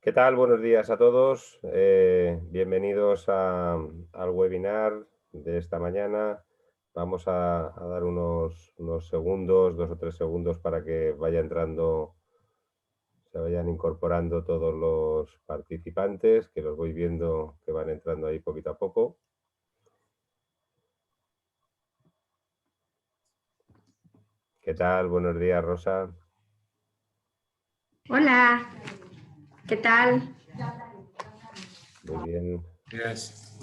¿Qué tal? Buenos días a todos. Bienvenidos al webinar de esta mañana. Vamos a dar unos segundos, 2 o 3 segundos para que vaya entrando, se vayan incorporando todos los participantes, que los voy viendo que van entrando ahí poquito a poco. ¿Qué tal? Buenos días, Rosa. Hola, ¿qué tal? Muy bien. Gracias.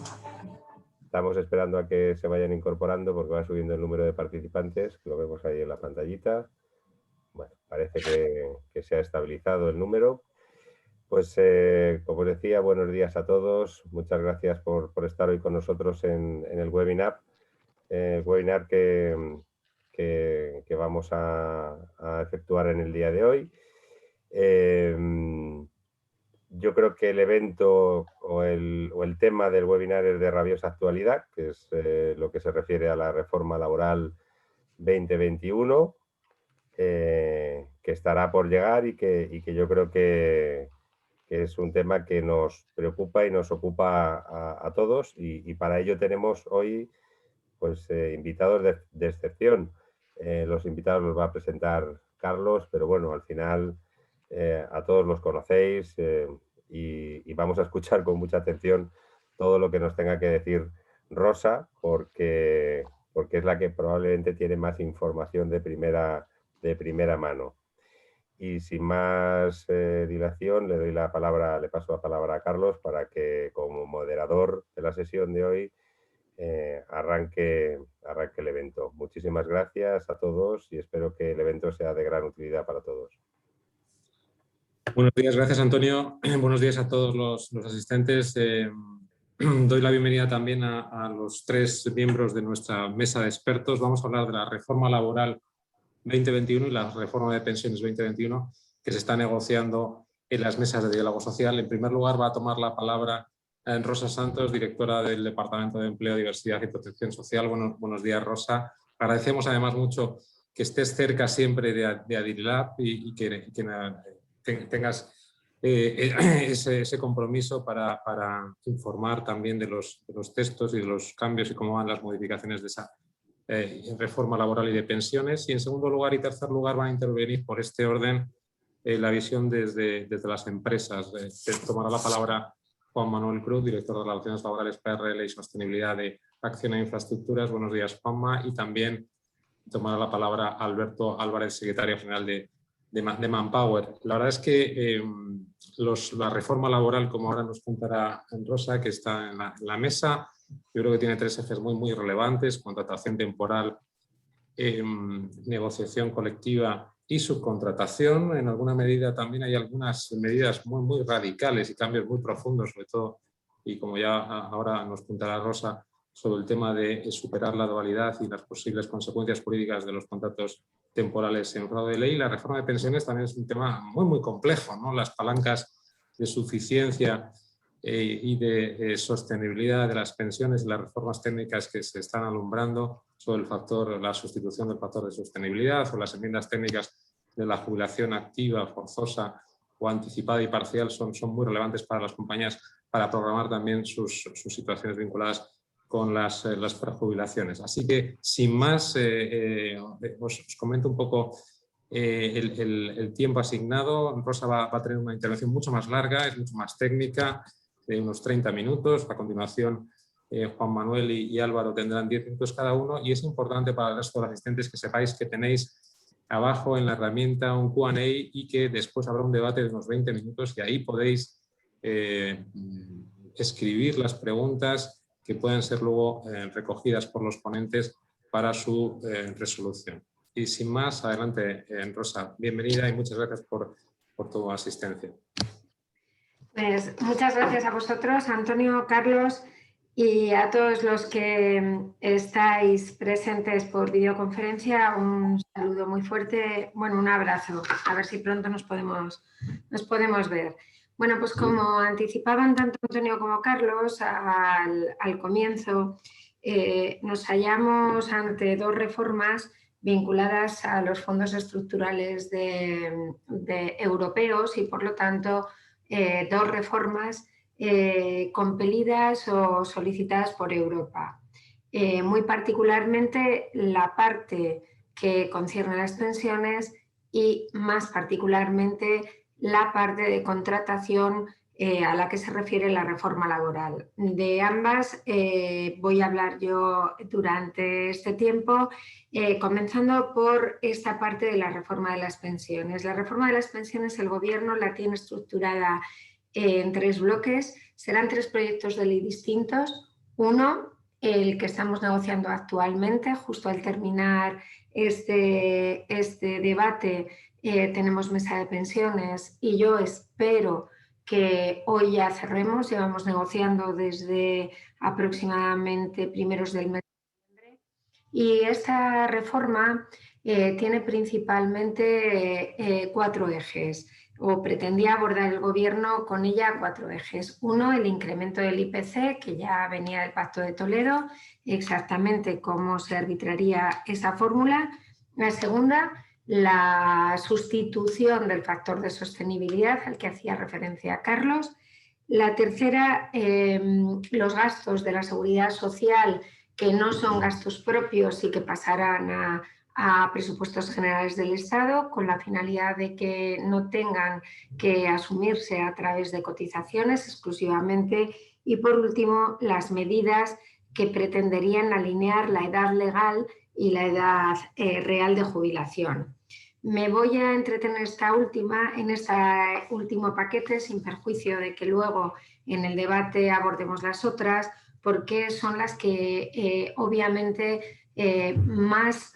Estamos esperando a que se vayan incorporando porque va subiendo el número de participantes, que lo vemos ahí en la pantallita. Bueno, parece que se ha estabilizado el número. Pues como os decía, buenos días a todos. Muchas gracias por estar hoy con nosotros en el webinar. Webinar que vamos a efectuar en el día de hoy. Yo creo que el evento o el tema del webinar es de rabiosa actualidad, que es lo que se refiere a la reforma laboral 2021, que estará por llegar y que yo creo que es un tema que nos preocupa y nos ocupa a todos, y para ello tenemos hoy pues invitados de excepción. Los invitados los va a presentar Carlos, pero bueno, al final a todos los conocéis y vamos a escuchar con mucha atención todo lo que nos tenga que decir Rosa, porque es la que probablemente tiene más información de primera mano. Y sin más dilación, le paso la palabra a Carlos para que, como moderador de la sesión de hoy, arranque el evento. Muchísimas gracias a todos y espero que el evento sea de gran utilidad para todos. Buenos días, gracias Antonio. Buenos días a todos los asistentes. Doy la bienvenida también a los 3 miembros de nuestra mesa de expertos. Vamos a hablar de la reforma laboral 2021 y la reforma de pensiones 2021 que se está negociando en las mesas de diálogo social. En primer lugar va a tomar la palabra Rosa Santos, directora del Departamento de Empleo, Diversidad y Protección Social. Buenos días, Rosa. Agradecemos además mucho que estés cerca siempre de Adilab y que tengas ese compromiso para informar también de los textos y de los cambios y cómo van las modificaciones de esa reforma laboral y de pensiones. Y en segundo lugar y tercer lugar van a intervenir por este orden la visión desde las empresas. Tomará la palabra Juan Manuel Cruz, director de Relaciones Laborales, PRL y Sostenibilidad de Acción e Infraestructuras. Buenos días, Juanma. Y también tomará la palabra Alberto Álvarez, secretario general de Manpower. La verdad es que la reforma laboral, como ahora nos contará Rosa, que está en la mesa, yo creo que tiene 3 ejes muy relevantes: contratación temporal, negociación colectiva y subcontratación. En alguna medida también hay algunas medidas muy radicales y cambios muy profundos, sobre todo, y como ya ahora nos contará Rosa, sobre el tema de superar la dualidad y las posibles consecuencias jurídicas de los contratos temporales en fraude de ley. La reforma de pensiones también es un tema muy complejo, ¿no? Las palancas de suficiencia y de sostenibilidad de las pensiones y las reformas técnicas que se están alumbrando sobre la sustitución del factor de sostenibilidad o las enmiendas técnicas de la jubilación activa, forzosa o anticipada y parcial son muy relevantes para las compañías para programar también sus situaciones vinculadas con las prejubilaciones. Así que, sin más, os comento un poco el tiempo asignado. Rosa va a tener una intervención mucho más larga, es mucho más técnica, de unos 30 minutos. A continuación, Juan Manuel y Álvaro tendrán 10 minutos cada uno, y es importante para el resto de los asistentes que sepáis que tenéis abajo en la herramienta un Q&A y que después habrá un debate de unos 20 minutos y ahí podéis escribir las preguntas que pueden ser luego recogidas por los ponentes para su resolución. Y sin más, adelante, Rosa. Bienvenida y muchas gracias por tu asistencia. Pues muchas gracias a vosotros, Antonio, Carlos, y a todos los que estáis presentes por videoconferencia. Un saludo muy fuerte, bueno, un abrazo. A ver si pronto nos podemos ver. Bueno, pues como anticipaban tanto Antonio como Carlos al comienzo, nos hallamos ante 2 reformas vinculadas a los fondos estructurales de europeos y, por lo tanto, 2 reformas compelidas o solicitadas por Europa. Muy particularmente la parte que concierne a las pensiones y más particularmente la parte de contratación a la que se refiere la reforma laboral. De ambas voy a hablar yo durante este tiempo, comenzando por esta parte de la reforma de las pensiones. La reforma de las pensiones el Gobierno la tiene estructurada en 3 bloques. Serán 3 proyectos de ley distintos. Uno, el que estamos negociando actualmente, justo al terminar este debate tenemos mesa de pensiones y yo espero que hoy ya cerremos. Llevamos negociando desde aproximadamente primeros del mes de noviembre y esta reforma tiene principalmente 4 ejes, o pretendía abordar el Gobierno con ella 4 ejes. Uno, el incremento del IPC, que ya venía del Pacto de Toledo, exactamente cómo se arbitraría esa fórmula. La segunda, la sustitución del factor de sostenibilidad al que hacía referencia Carlos. La tercera, los gastos de la seguridad social que no son gastos propios y que pasarán a presupuestos generales del Estado con la finalidad de que no tengan que asumirse a través de cotizaciones exclusivamente. Y por último, las medidas que pretenderían alinear la edad legal y la edad real de jubilación. Me voy a entretener en este último paquete, sin perjuicio de que luego en el debate abordemos las otras, porque son las que obviamente más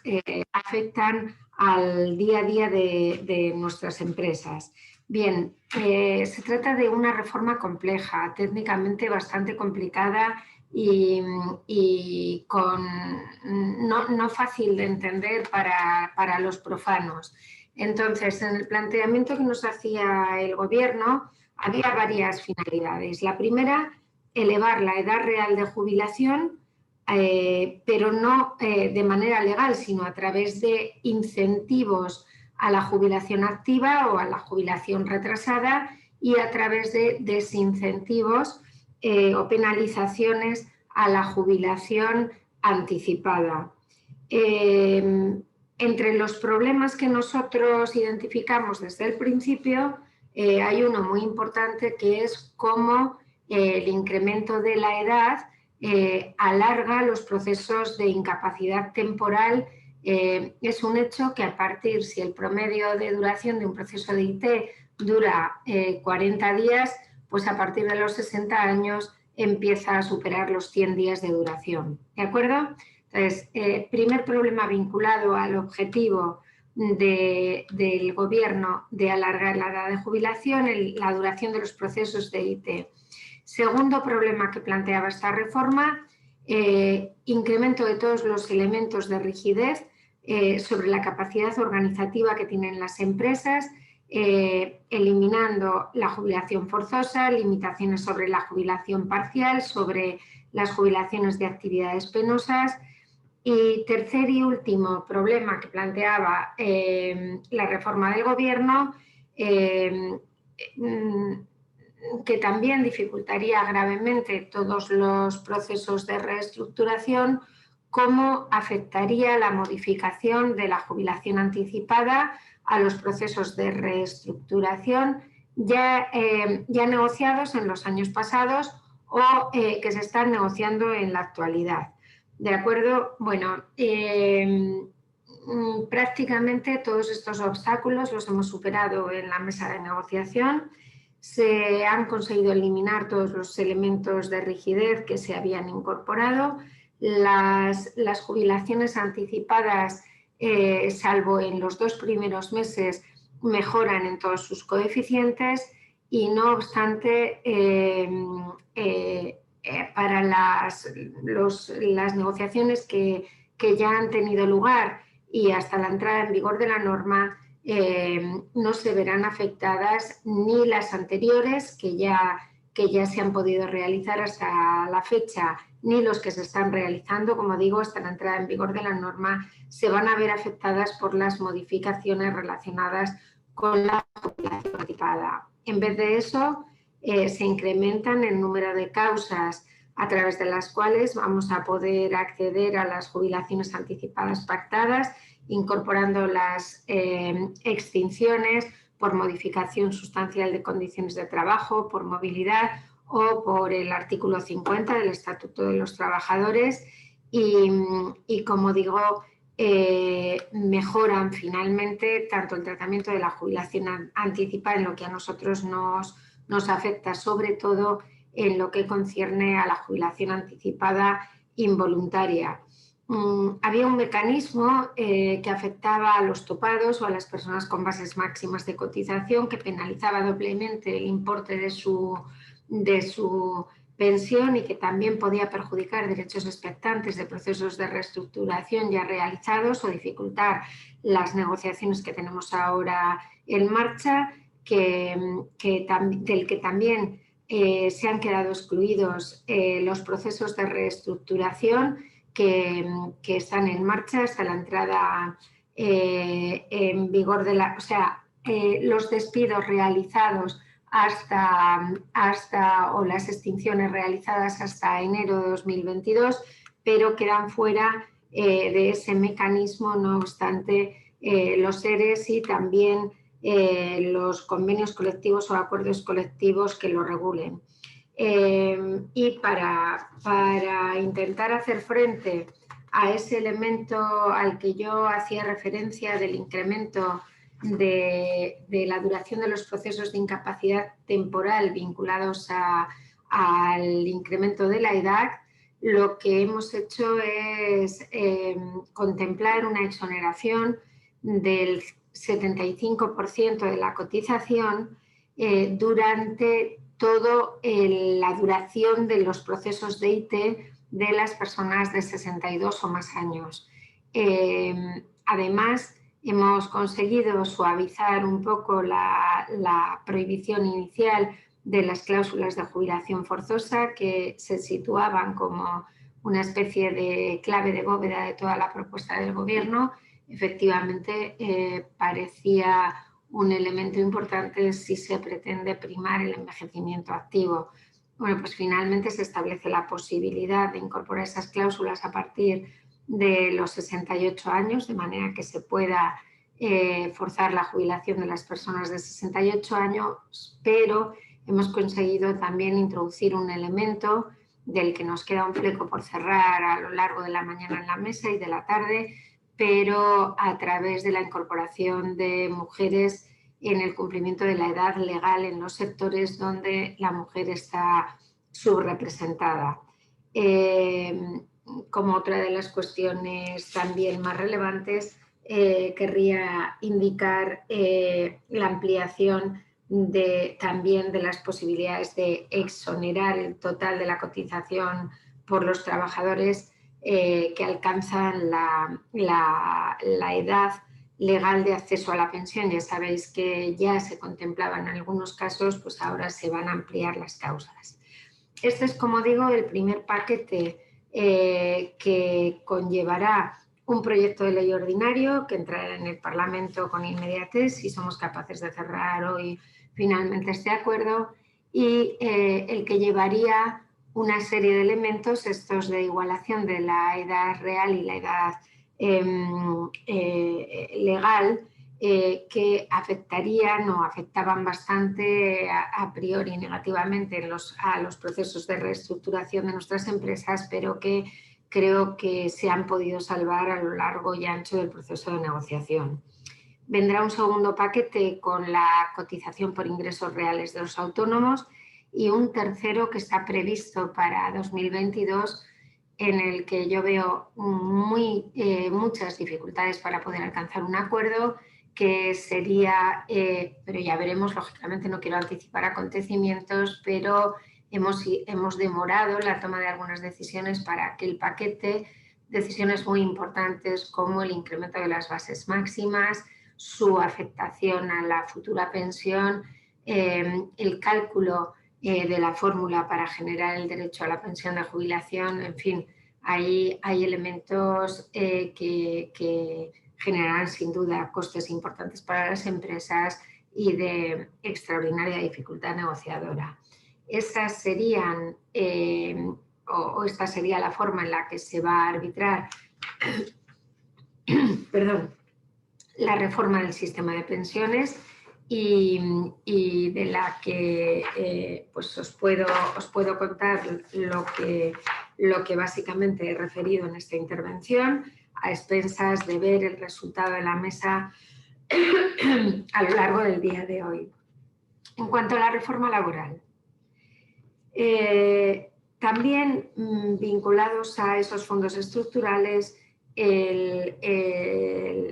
afectan al día a día de nuestras empresas. Bien, se trata de una reforma compleja, técnicamente bastante complicada y no fácil de entender para los profanos. Entonces, en el planteamiento que nos hacía el Gobierno había varias finalidades. La primera, elevar la edad real de jubilación, pero no de manera legal, sino a través de incentivos a la jubilación activa o a la jubilación retrasada y a través de desincentivos o penalizaciones a la jubilación anticipada. Entre los problemas que nosotros identificamos desde el principio, hay uno muy importante que es cómo el incremento de la edad alarga los procesos de incapacidad temporal. Es un hecho que a partir, si el promedio de duración de un proceso de IT dura 40 días, pues a partir de los 60 años empieza a superar los 100 días de duración. ¿De acuerdo? Entonces, primer problema vinculado al objetivo del Gobierno de alargar la edad de jubilación, la duración de los procesos de IT. Segundo problema que planteaba esta reforma, incremento de todos los elementos de rigidez sobre la capacidad organizativa que tienen las empresas, eliminando la jubilación forzosa, limitaciones sobre la jubilación parcial, sobre las jubilaciones de actividades penosas. Y tercer y último problema que planteaba la reforma del Gobierno, que también dificultaría gravemente todos los procesos de reestructuración, cómo afectaría la modificación de la jubilación anticipada a los procesos de reestructuración ya negociados en los años pasados o que se están negociando en la actualidad. ¿De acuerdo? Bueno, prácticamente todos estos obstáculos los hemos superado en la mesa de negociación. Se han conseguido eliminar todos los elementos de rigidez que se habían incorporado. Las jubilaciones anticipadas, salvo en los 2 primeros meses, mejoran en todos sus coeficientes y no obstante, para las negociaciones que ya han tenido lugar y hasta la entrada en vigor de la norma, no se verán afectadas ni las anteriores que ya se han podido realizar hasta la fecha, ni los que se están realizando, como digo, hasta la entrada en vigor de la norma, se van a ver afectadas por las modificaciones relacionadas con la jubilación anticipada. En vez de eso, se incrementan el número de causas a través de las cuales vamos a poder acceder a las jubilaciones anticipadas pactadas, incorporando las extinciones por modificación sustancial de condiciones de trabajo, por movilidad o por el artículo 50 del Estatuto de los Trabajadores y como digo, mejoran finalmente tanto el tratamiento de la jubilación anticipada en lo que a nosotros nos afecta, sobre todo en lo que concierne a la jubilación anticipada involuntaria. Había un mecanismo que afectaba a los topados o a las personas con bases máximas de cotización que penalizaba doblemente el importe de su pensión y que también podía perjudicar derechos expectantes de procesos de reestructuración ya realizados o dificultar las negociaciones que tenemos ahora en marcha, del que también se han quedado excluidos los procesos de reestructuración que están en marcha hasta la entrada en vigor de la... O sea, los despidos realizados o las extinciones realizadas hasta enero de 2022, pero quedan fuera de ese mecanismo, no obstante, los ERES y también los convenios colectivos o acuerdos colectivos que lo regulen. Y para intentar hacer frente a ese elemento al que yo hacía referencia del incremento de la duración de los procesos de incapacidad temporal vinculados al incremento de la edad, lo que hemos hecho es contemplar una exoneración del 75% de la cotización durante toda la duración de los procesos de IT de las personas de 62 o más años. Además, hemos conseguido suavizar un poco la prohibición inicial de las cláusulas de jubilación forzosa que se situaban como una especie de clave de bóveda de toda la propuesta del Gobierno. Efectivamente, parecía un elemento importante si se pretende primar el envejecimiento activo. Bueno, pues finalmente se establece la posibilidad de incorporar esas cláusulas a partir de los 68 años, de manera que se pueda forzar la jubilación de las personas de 68 años, pero hemos conseguido también introducir un elemento del que nos queda un fleco por cerrar a lo largo de la mañana en la mesa y de la tarde, pero a través de la incorporación de mujeres en el cumplimiento de la edad legal en los sectores donde la mujer está subrepresentada. Como otra de las cuestiones también más relevantes, querría indicar la ampliación también de las posibilidades de exonerar el total de la cotización por los trabajadores que alcanzan la edad legal de acceso a la pensión. Ya sabéis que ya se contemplaba en algunos casos, pues ahora se van a ampliar las causas. Este es, como digo, el primer paquete que conllevará un proyecto de ley ordinario que entrará en el Parlamento con inmediatez si somos capaces de cerrar hoy finalmente este acuerdo, y el que llevaría una serie de elementos, estos de igualación de la edad real y la edad legal, que afectarían o afectaban bastante a priori negativamente a los procesos de reestructuración de nuestras empresas, pero que creo que se han podido salvar a lo largo y ancho del proceso de negociación. Vendrá un segundo paquete con la cotización por ingresos reales de los autónomos y un tercero que está previsto para 2022, en el que yo veo muchas dificultades para poder alcanzar un acuerdo, que sería, pero ya veremos, lógicamente no quiero anticipar acontecimientos, pero hemos demorado la toma de algunas decisiones para que el paquete, decisiones muy importantes como el incremento de las bases máximas, su afectación a la futura pensión, el cálculo de la fórmula para generar el derecho a la pensión de jubilación, en fin, hay elementos que generarán sin duda costes importantes para las empresas y de extraordinaria dificultad negociadora. Esas serían, o esta sería la forma en la que se va a arbitrar perdón, la reforma del sistema de pensiones y de la que pues os puedo contar lo que básicamente he referido en esta intervención, a expensas de ver el resultado de la mesa a lo largo del día de hoy. En cuanto a la reforma laboral, también vinculados a esos fondos estructurales,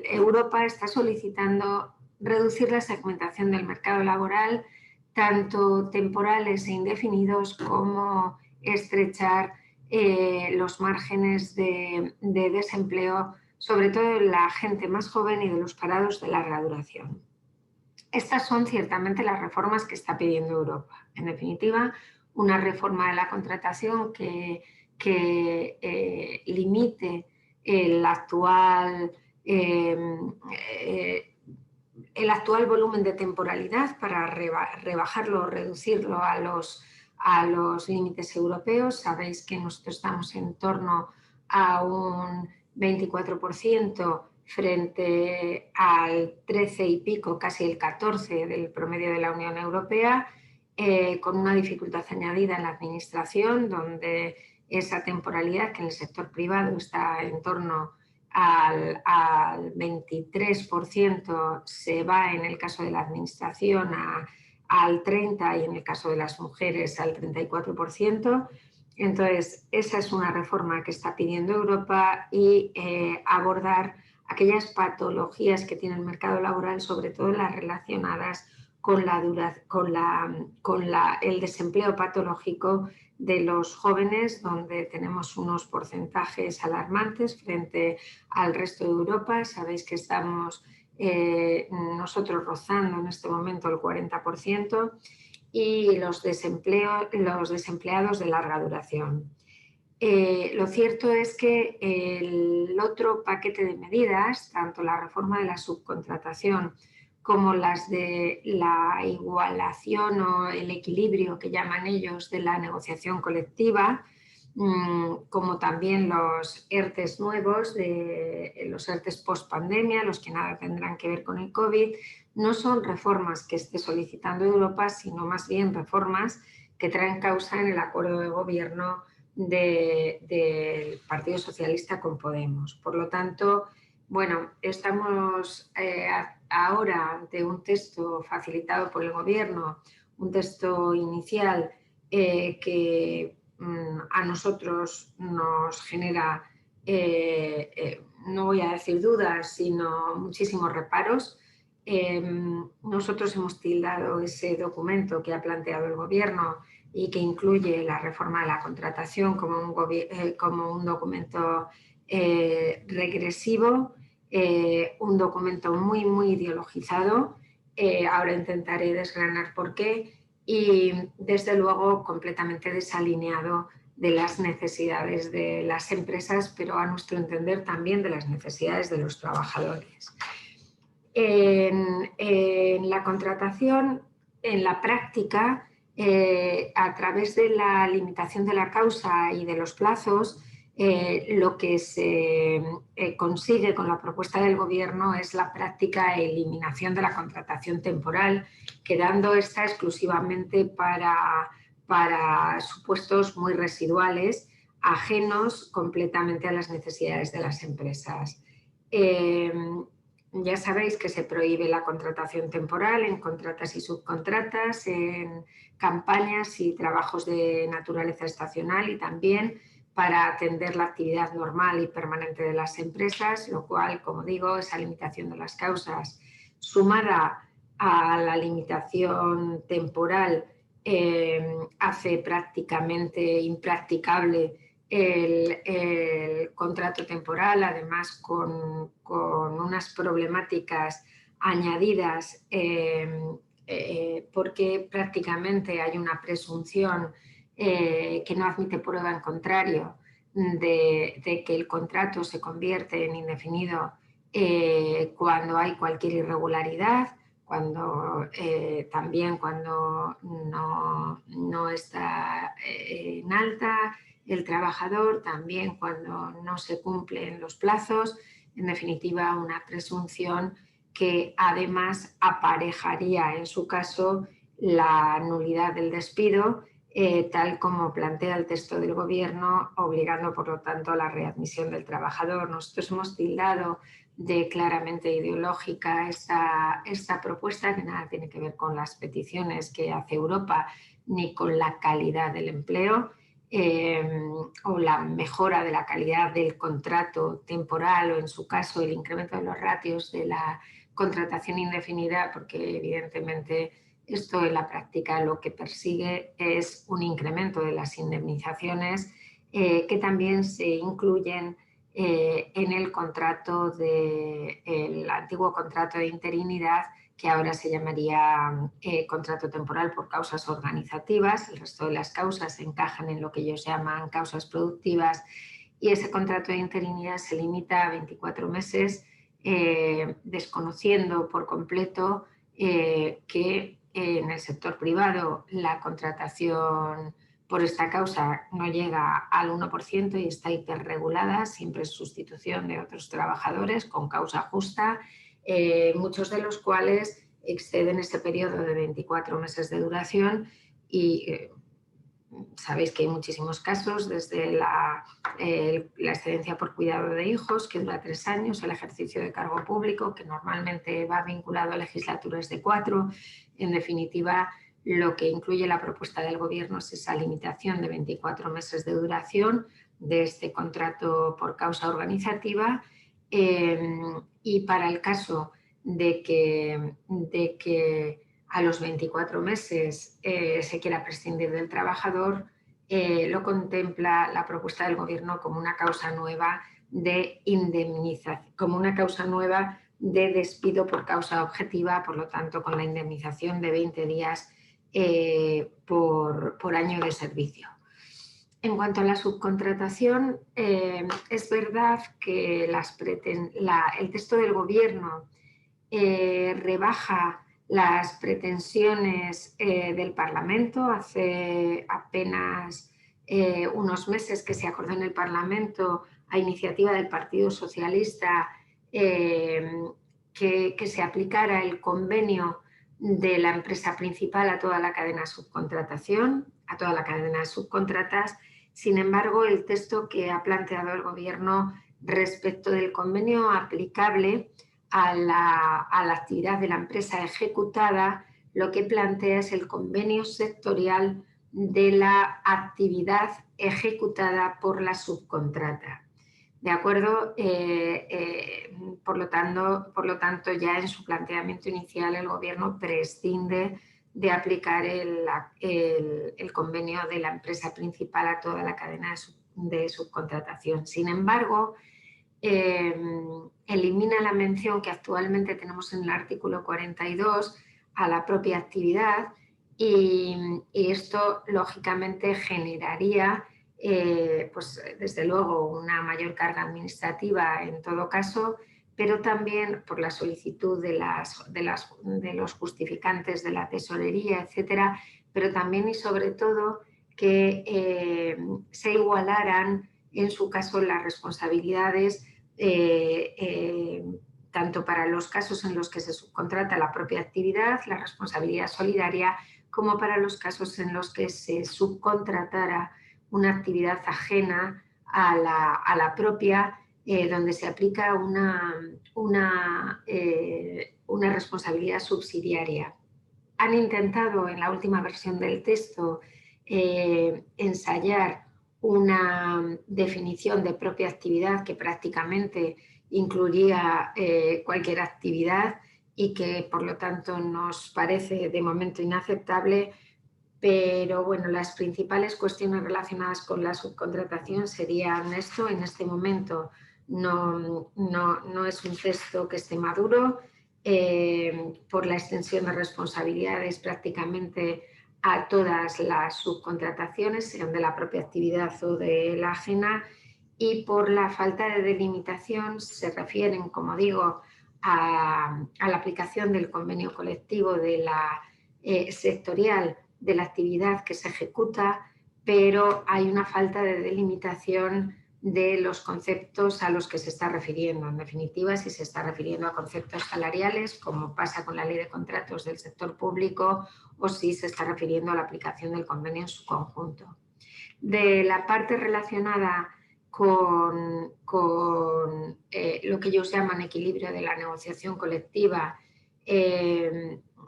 Europa está solicitando reducir la segmentación del mercado laboral, tanto temporales e indefinidos, como estrechar los márgenes de desempleo, sobre todo de la gente más joven y de los parados de larga duración. Estas son ciertamente las reformas que está pidiendo Europa. En definitiva, una reforma de la contratación que limite el actual volumen de temporalidad para rebajarlo o reducirlo a los límites europeos. Sabéis que nosotros estamos en torno a un 24% frente al 13 y pico, casi el 14% del promedio de la Unión Europea, con una dificultad añadida en la administración, donde esa temporalidad que en el sector privado está en torno al 23%, se va en el caso de la administración al 30% y en el caso de las mujeres al 34%. Entonces, esa es una reforma que está pidiendo Europa y abordar aquellas patologías que tiene el mercado laboral, sobre todo las relacionadas con el desempleo patológico de los jóvenes, donde tenemos unos porcentajes alarmantes frente al resto de Europa. Sabéis que estamos nosotros rozando en este momento el 40%, y los desempleados de larga duración. Lo cierto es que el otro paquete de medidas, tanto la reforma de la subcontratación como las de la igualación o el equilibrio que llaman ellos de la negociación colectiva, como también los ERTEs nuevos, los ERTEs post-pandemia, los que nada tendrán que ver con el COVID, no son reformas que esté solicitando Europa, sino más bien reformas que traen causa en el acuerdo de gobierno del Partido Socialista con Podemos. Por lo tanto, bueno, estamos ahora ante un texto facilitado por el gobierno, un texto inicial que a nosotros nos genera, no voy a decir dudas, sino muchísimos reparos. Nosotros hemos tildado ese documento que ha planteado el gobierno y que incluye la reforma de la contratación como un documento regresivo, un documento muy, muy ideologizado. Ahora intentaré desgranar por qué, y desde luego completamente desalineado de las necesidades de las empresas, pero a nuestro entender también de las necesidades de los trabajadores. En la contratación, en la práctica, a través de la limitación de la causa y de los plazos, lo que se consigue con la propuesta del gobierno es la práctica eliminación de la contratación temporal, quedando esta exclusivamente para supuestos muy residuales, ajenos completamente a las necesidades de las empresas. Ya sabéis que se prohíbe la contratación temporal en contratas y subcontratas, en campañas y trabajos de naturaleza estacional, y también para atender la actividad normal y permanente de las empresas, lo cual, como digo, esa limitación de las causas, sumada a la limitación temporal, hace prácticamente impracticable el contrato temporal, además con unas problemáticas añadidas, porque prácticamente hay una presunción que no admite prueba en contrario de que el contrato se convierte en indefinido cuando hay cualquier irregularidad, también cuando no está en alta el trabajador, también cuando no se cumplen los plazos, en definitiva una presunción que además aparejaría en su caso la nulidad del despido, tal como plantea el texto del Gobierno, obligando por lo tanto a la readmisión del trabajador. Nosotros hemos tildado de claramente ideológica esta propuesta, que nada tiene que ver con las peticiones que hace Europa ni con la calidad del empleo o la mejora de la calidad del contrato temporal o en su caso el incremento de los ratios de la contratación indefinida, porque evidentemente esto en la práctica lo que persigue es un incremento de las indemnizaciones que también se incluyen en el el antiguo contrato de interinidad, que ahora se llamaría contrato temporal por causas organizativas. El resto de las causas encajan en lo que ellos llaman causas productivas, y ese contrato de interinidad se limita a 24 meses, desconociendo por completo que en el sector privado la contratación por esta causa no llega al 1% y está hiperregulada, siempre es sustitución de otros trabajadores con causa justa, muchos de los cuales exceden ese periodo de 24 meses de duración y sabéis que hay muchísimos casos, desde la excedencia por cuidado de hijos, que dura 3 años, el ejercicio de cargo público, que normalmente va vinculado a legislaturas de 4. En definitiva, lo que incluye la propuesta del Gobierno es esa limitación de 24 meses de duración de este contrato por causa organizativa, y para el caso de que a los 24 meses se quiera prescindir del trabajador, lo contempla la propuesta del Gobierno como una causa nueva de indemnización, como una causa nueva de despido por causa objetiva, por lo tanto con la indemnización de 20 días por año de servicio. En cuanto a la subcontratación, es verdad que el texto del Gobierno rebaja las pretensiones del Parlamento. Hace apenas unos meses que se acordó en el Parlamento, a iniciativa del Partido Socialista, que se aplicara el convenio de la empresa principal a toda la cadena de subcontratación, a toda la cadena de subcontratas. Sin embargo, el texto que ha planteado el Gobierno respecto del convenio aplicable a la actividad de la empresa ejecutada, lo que plantea es el convenio sectorial de la actividad ejecutada por la subcontrata. ¿De acuerdo? Por lo tanto, ya en su planteamiento inicial el Gobierno prescinde de aplicar el convenio de la empresa principal a toda la cadena de subcontratación. Sin embargo, elimina la mención que actualmente tenemos en el artículo 42 a la propia actividad, y esto lógicamente generaría pues desde luego una mayor carga administrativa en todo caso, pero también por la solicitud de los justificantes de la tesorería, etcétera, pero también y sobre todo que se igualaran en su caso las responsabilidades, tanto para los casos en los que se subcontrata la propia actividad, la responsabilidad solidaria, como para los casos en los que se subcontratara una actividad ajena a la propia, donde se aplica una responsabilidad subsidiaria. Han intentado en la última versión del texto ensayar una definición de propia actividad que prácticamente incluiría cualquier actividad y que por lo tanto nos parece de momento inaceptable, pero bueno, las principales cuestiones relacionadas con la subcontratación serían esto. En este momento no es un texto que esté maduro por la extensión de responsabilidades prácticamente a todas las subcontrataciones, sean de la propia actividad o de la ajena, y por la falta de delimitación se refieren, como digo, a la aplicación del convenio colectivo de la sectorial de la actividad que se ejecuta, pero hay una falta de delimitación de los conceptos a los que se está refiriendo. En definitiva, si se está refiriendo a conceptos salariales, como pasa con la ley de contratos del sector público, o si se está refiriendo a la aplicación del convenio en su conjunto. De la parte relacionada con lo que ellos llaman equilibrio de la negociación colectiva,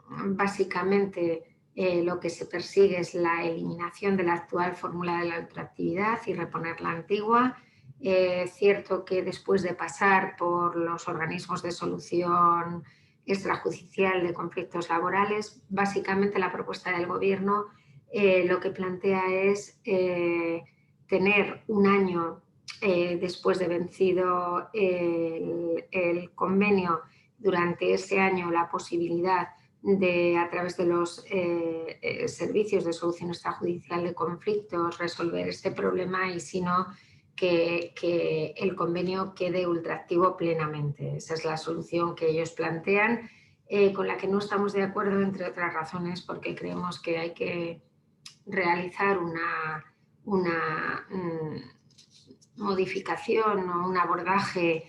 básicamente lo que se persigue es la eliminación de la actual fórmula de la ultraactividad y reponer la antigua. Cierto que después de pasar por los organismos de solución extrajudicial de conflictos laborales, básicamente la propuesta del Gobierno lo que plantea es tener un año después de vencido el convenio, durante ese año la posibilidad de, a través de los servicios de solución extrajudicial de conflictos, resolver este problema, y si no, que el convenio quede ultraactivo plenamente. Esa es la solución que ellos plantean, con la que no estamos de acuerdo, entre otras razones, porque creemos que hay que realizar una modificación o un abordaje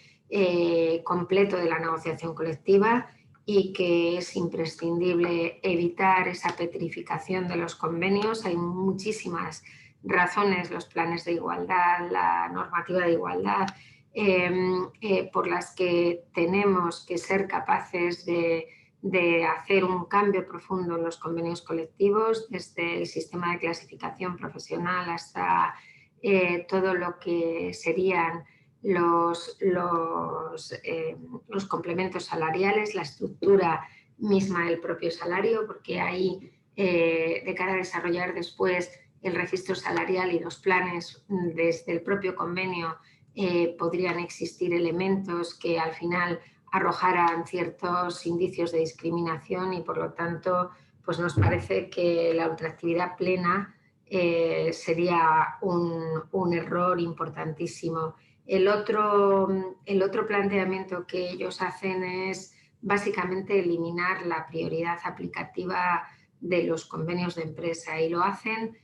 completo de la negociación colectiva, y que es imprescindible evitar esa petrificación de los convenios. Hay muchísimas razones, los planes de igualdad, la normativa de igualdad, por las que tenemos que ser capaces de hacer un cambio profundo en los convenios colectivos, desde el sistema de clasificación profesional hasta todo lo que serían los complementos salariales, la estructura misma del propio salario, porque ahí, de cara a desarrollar después el registro salarial y los planes desde el propio convenio, podrían existir elementos que al final arrojaran ciertos indicios de discriminación, y por lo tanto pues nos parece que la ultraactividad plena sería un error importantísimo. El otro planteamiento que ellos hacen es básicamente eliminar la prioridad aplicativa de los convenios de empresa, y lo hacen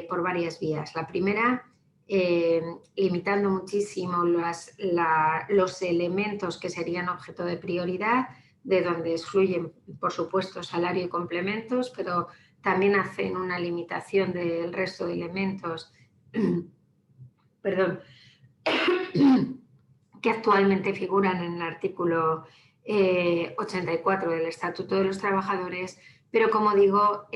por varias vías. La primera, limitando muchísimo los elementos que serían objeto de prioridad, de donde excluyen, por supuesto, salario y complementos, pero también hacen una limitación del resto de elementos que actualmente figuran en el artículo 84 del Estatuto de los Trabajadores, pero, como digo,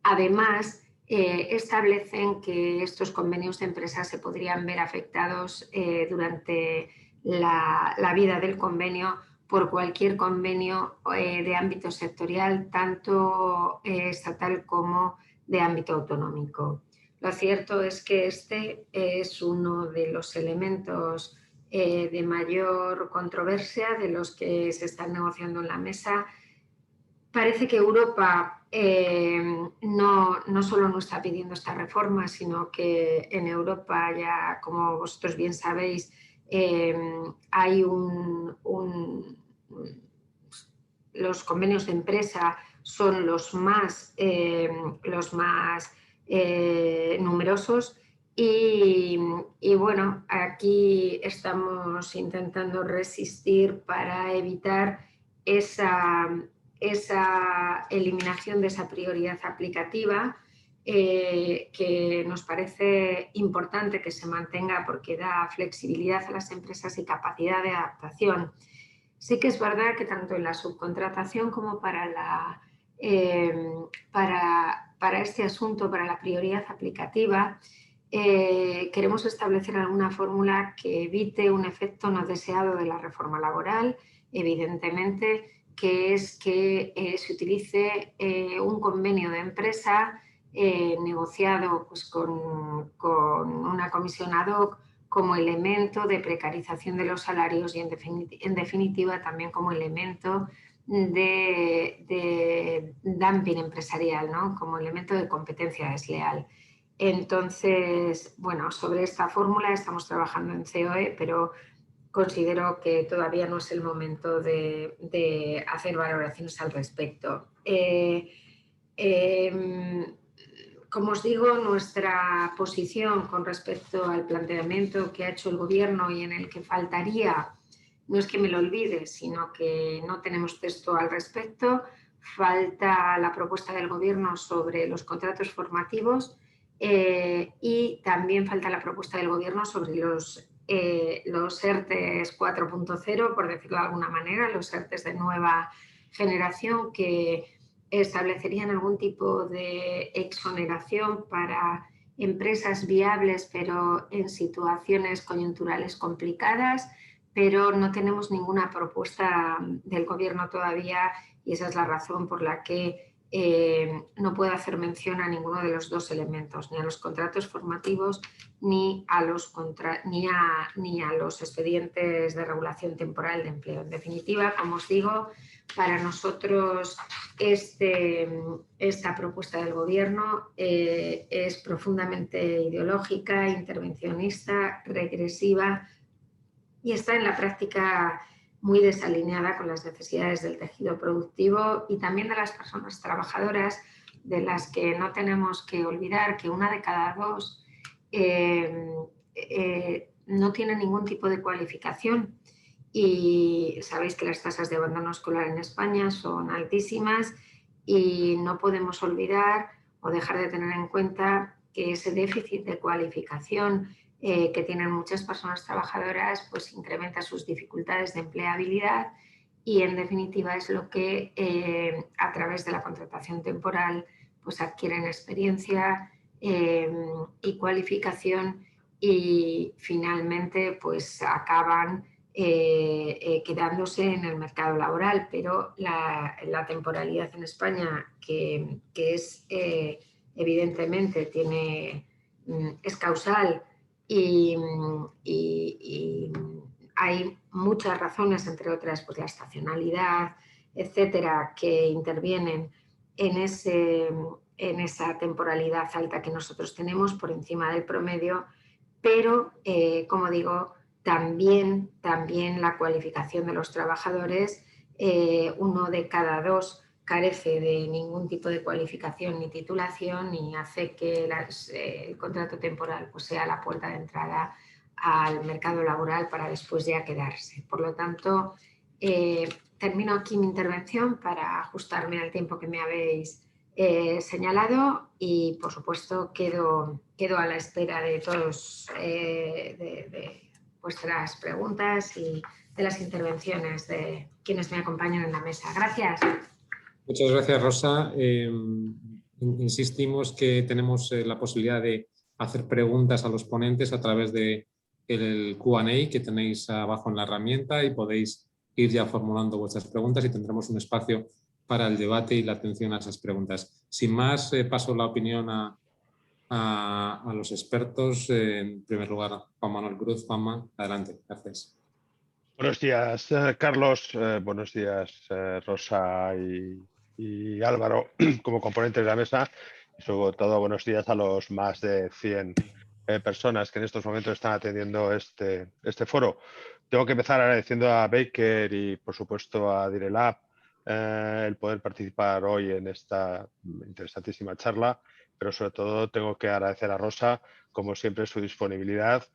además establecen que estos convenios de empresa se podrían ver afectados durante la vida del convenio por cualquier convenio de ámbito sectorial, tanto estatal como de ámbito autonómico. Lo cierto es que este es uno de los elementos de mayor controversia de los que se están negociando en la mesa. Parece que Europa no solo no está pidiendo esta reforma, sino que en Europa ya, como vosotros bien sabéis, hay los convenios de empresa son los más numerosos, y bueno, aquí estamos intentando resistir para evitar esa eliminación de esa prioridad aplicativa, que nos parece importante que se mantenga, porque da flexibilidad a las empresas y capacidad de adaptación. Sí que es verdad que tanto en la subcontratación como para este asunto, para la prioridad aplicativa, queremos establecer alguna fórmula que evite un efecto no deseado de la reforma laboral, evidentemente, que es que se utilice un convenio de empresa negociado pues, con una comisión ad hoc como elemento de precarización de los salarios, y en definitiva también como elemento de dumping empresarial, ¿no? Como elemento de competencia desleal. Entonces, bueno, sobre esta fórmula estamos trabajando en COE, pero considero que todavía no es el momento de hacer valoraciones al respecto. Como os digo, nuestra posición con respecto al planteamiento que ha hecho el Gobierno y en el que faltaría, no es que me lo olvide, sino que no tenemos texto al respecto, falta la propuesta del Gobierno sobre los contratos formativos y también falta la propuesta del Gobierno sobre los ERTES 4.0, por decirlo de alguna manera, los ERTES de nueva generación que establecerían algún tipo de exoneración para empresas viables, pero en situaciones coyunturales complicadas, pero no tenemos ninguna propuesta del Gobierno todavía y esa es la razón por la que no puedo hacer mención a ninguno de los dos elementos, ni a los contratos formativos ni a los expedientes de regulación temporal de empleo. En definitiva, como os digo, para nosotros esta propuesta del Gobierno es profundamente ideológica, intervencionista, regresiva y está en la práctica muy desalineada con las necesidades del tejido productivo y también de las personas trabajadoras, de las que no tenemos que olvidar que una de cada dos no tiene ningún tipo de cualificación. Y sabéis que las tasas de abandono escolar en España son altísimas y no podemos olvidar o dejar de tener en cuenta que ese déficit de cualificación que tienen muchas personas trabajadoras pues incrementa sus dificultades de empleabilidad y en definitiva es lo que a través de la contratación temporal pues adquieren experiencia y cualificación y finalmente pues acaban quedándose en el mercado laboral, pero la temporalidad en España, que es evidentemente es causal y hay muchas razones, entre otras pues la estacionalidad, etcétera, que intervienen en esa temporalidad alta que nosotros tenemos por encima del promedio, pero, como digo, también la cualificación de los trabajadores, uno de cada dos carece de ningún tipo de cualificación ni titulación y hace que el contrato temporal pues, sea la puerta de entrada al mercado laboral para después ya quedarse. Por lo tanto, termino aquí mi intervención para ajustarme al tiempo que me habéis señalado y, por supuesto, quedo a la espera de todos de vuestras preguntas y de las intervenciones de quienes me acompañan en la mesa. Gracias. Muchas gracias, Rosa. Insistimos que tenemos la posibilidad de hacer preguntas a los ponentes a través del Q&A que tenéis abajo en la herramienta y podéis ir ya formulando vuestras preguntas y tendremos un espacio para el debate y la atención a esas preguntas. Sin más, paso la opinión a los expertos. En primer lugar, Juan Manuel Cruz. Juanma, adelante. Gracias. Buenos días, Carlos. Buenos días, Rosa y Álvaro, como componentes de la mesa. Y sobre todo, buenos días a los más de 100 personas que en estos momentos están atendiendo este foro. Tengo que empezar agradeciendo a Baker y, por supuesto, a Direlab el poder participar hoy en esta interesantísima charla, pero sobre todo tengo que agradecer a Rosa, como siempre, su disponibilidad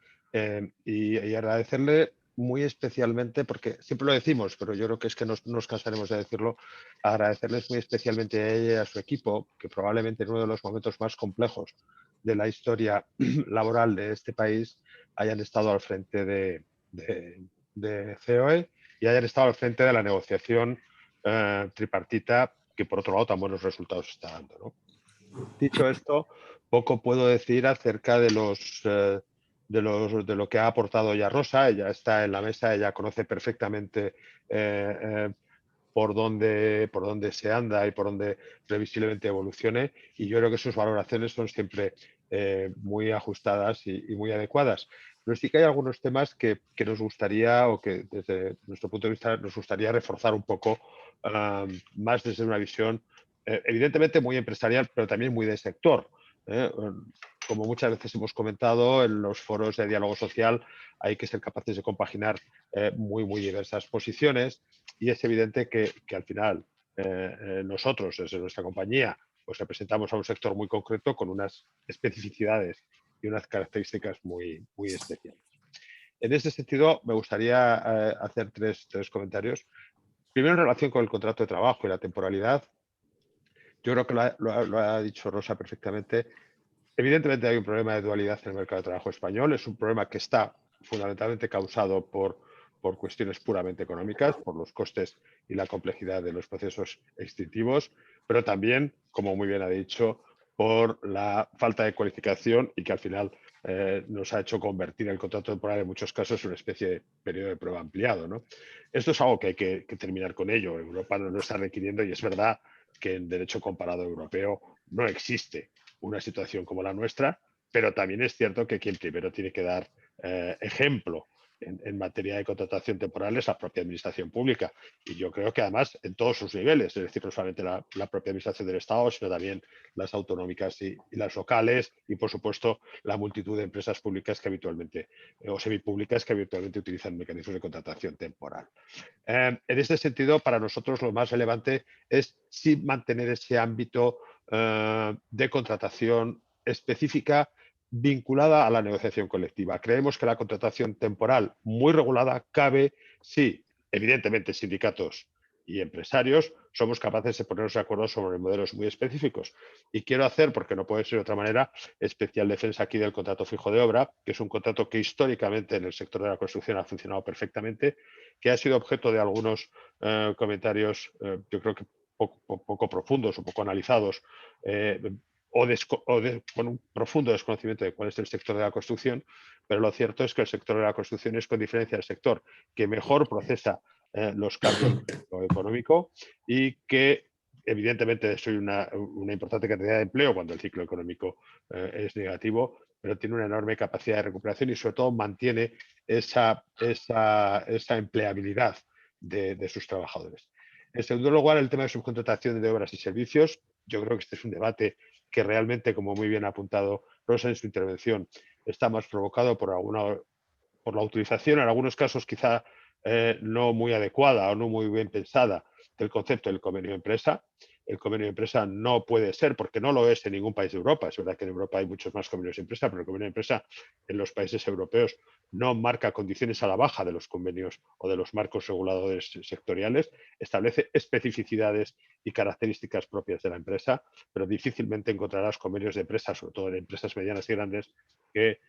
y agradecerle muy especialmente, porque siempre lo decimos, pero yo creo que es que nos cansaremos de decirlo, agradecerles muy especialmente a ella y a su equipo, que probablemente en uno de los momentos más complejos de la historia laboral de este país hayan estado al frente de COE y hayan estado al frente de la negociación tripartita, que por otro lado tan buenos resultados está dando, ¿no? Dicho esto, poco puedo decir acerca de lo que ha aportado ya Rosa. Ella está en la mesa, ella conoce perfectamente por dónde se anda y por dónde previsiblemente evolucione, y yo creo que sus valoraciones son siempre muy ajustadas y muy adecuadas. Pero sí que hay algunos temas que nos gustaría, o que desde nuestro punto de vista nos gustaría reforzar un poco más desde una visión evidentemente muy empresarial, pero también muy de sector. Como muchas veces hemos comentado, en los foros de diálogo social hay que ser capaces de compaginar muy diversas posiciones, y es evidente que al final nosotros, desde nuestra compañía, pues representamos a un sector muy concreto con unas especificidades y unas características muy especiales. En ese sentido, me gustaría hacer tres comentarios. Primero, en relación con el contrato de trabajo y la temporalidad. Yo creo que lo ha dicho Rosa perfectamente. Evidentemente hay un problema de dualidad en el mercado de trabajo español. Es un problema que está fundamentalmente causado por cuestiones puramente económicas, por los costes y la complejidad de los procesos extintivos, pero también, como muy bien ha dicho, por la falta de cualificación y que al final nos ha hecho convertir el contrato temporal en muchos casos en una especie de periodo de prueba ampliado, ¿no? Esto es algo que hay que terminar con ello. Europa no lo está requiriendo, y es verdad que en derecho comparado europeo no existe una situación como la nuestra, pero también es cierto que quien primero tiene que dar ejemplo en materia de contratación temporal es la propia administración pública. Y yo creo que además en todos sus niveles, es decir, no solamente la propia administración del Estado, sino también las autonómicas y las locales, y por supuesto la multitud de empresas públicas que habitualmente o semipúblicas que habitualmente utilizan mecanismos de contratación temporal. En este sentido, para nosotros lo más relevante es sí mantener ese ámbito de contratación específica vinculada a la negociación colectiva. Creemos que la contratación temporal muy regulada cabe si, evidentemente, sindicatos y empresarios somos capaces de ponernos de acuerdo sobre modelos muy específicos. Y quiero hacer, porque no puede ser de otra manera, especial defensa aquí del contrato fijo de obra, que es un contrato que históricamente en el sector de la construcción ha funcionado perfectamente, que ha sido objeto de algunos comentarios, yo creo que poco profundos o poco analizados, con un profundo desconocimiento de cuál es el sector de la construcción, pero lo cierto es que el sector de la construcción es, con diferencia, el sector que mejor procesa los cambios económicos y que evidentemente es una importante cantidad de empleo cuando el ciclo económico es negativo, pero tiene una enorme capacidad de recuperación y sobre todo mantiene esa empleabilidad de sus trabajadores. En segundo lugar, el tema de subcontratación de obras y servicios. Yo creo que este es un debate que realmente, como muy bien ha apuntado Rosa en su intervención, está más provocado por la utilización, en algunos casos quizá no muy adecuada o no muy bien pensada, del concepto del convenio de empresa. El convenio de empresa no puede ser, porque no lo es en ningún país de Europa. Es verdad que en Europa hay muchos más convenios de empresa, pero el convenio de empresa en los países europeos no marca condiciones a la baja de los convenios o de los marcos reguladores sectoriales. Establece especificidades y características propias de la empresa, pero difícilmente encontrarás convenios de empresa, sobre todo en empresas medianas y grandes, que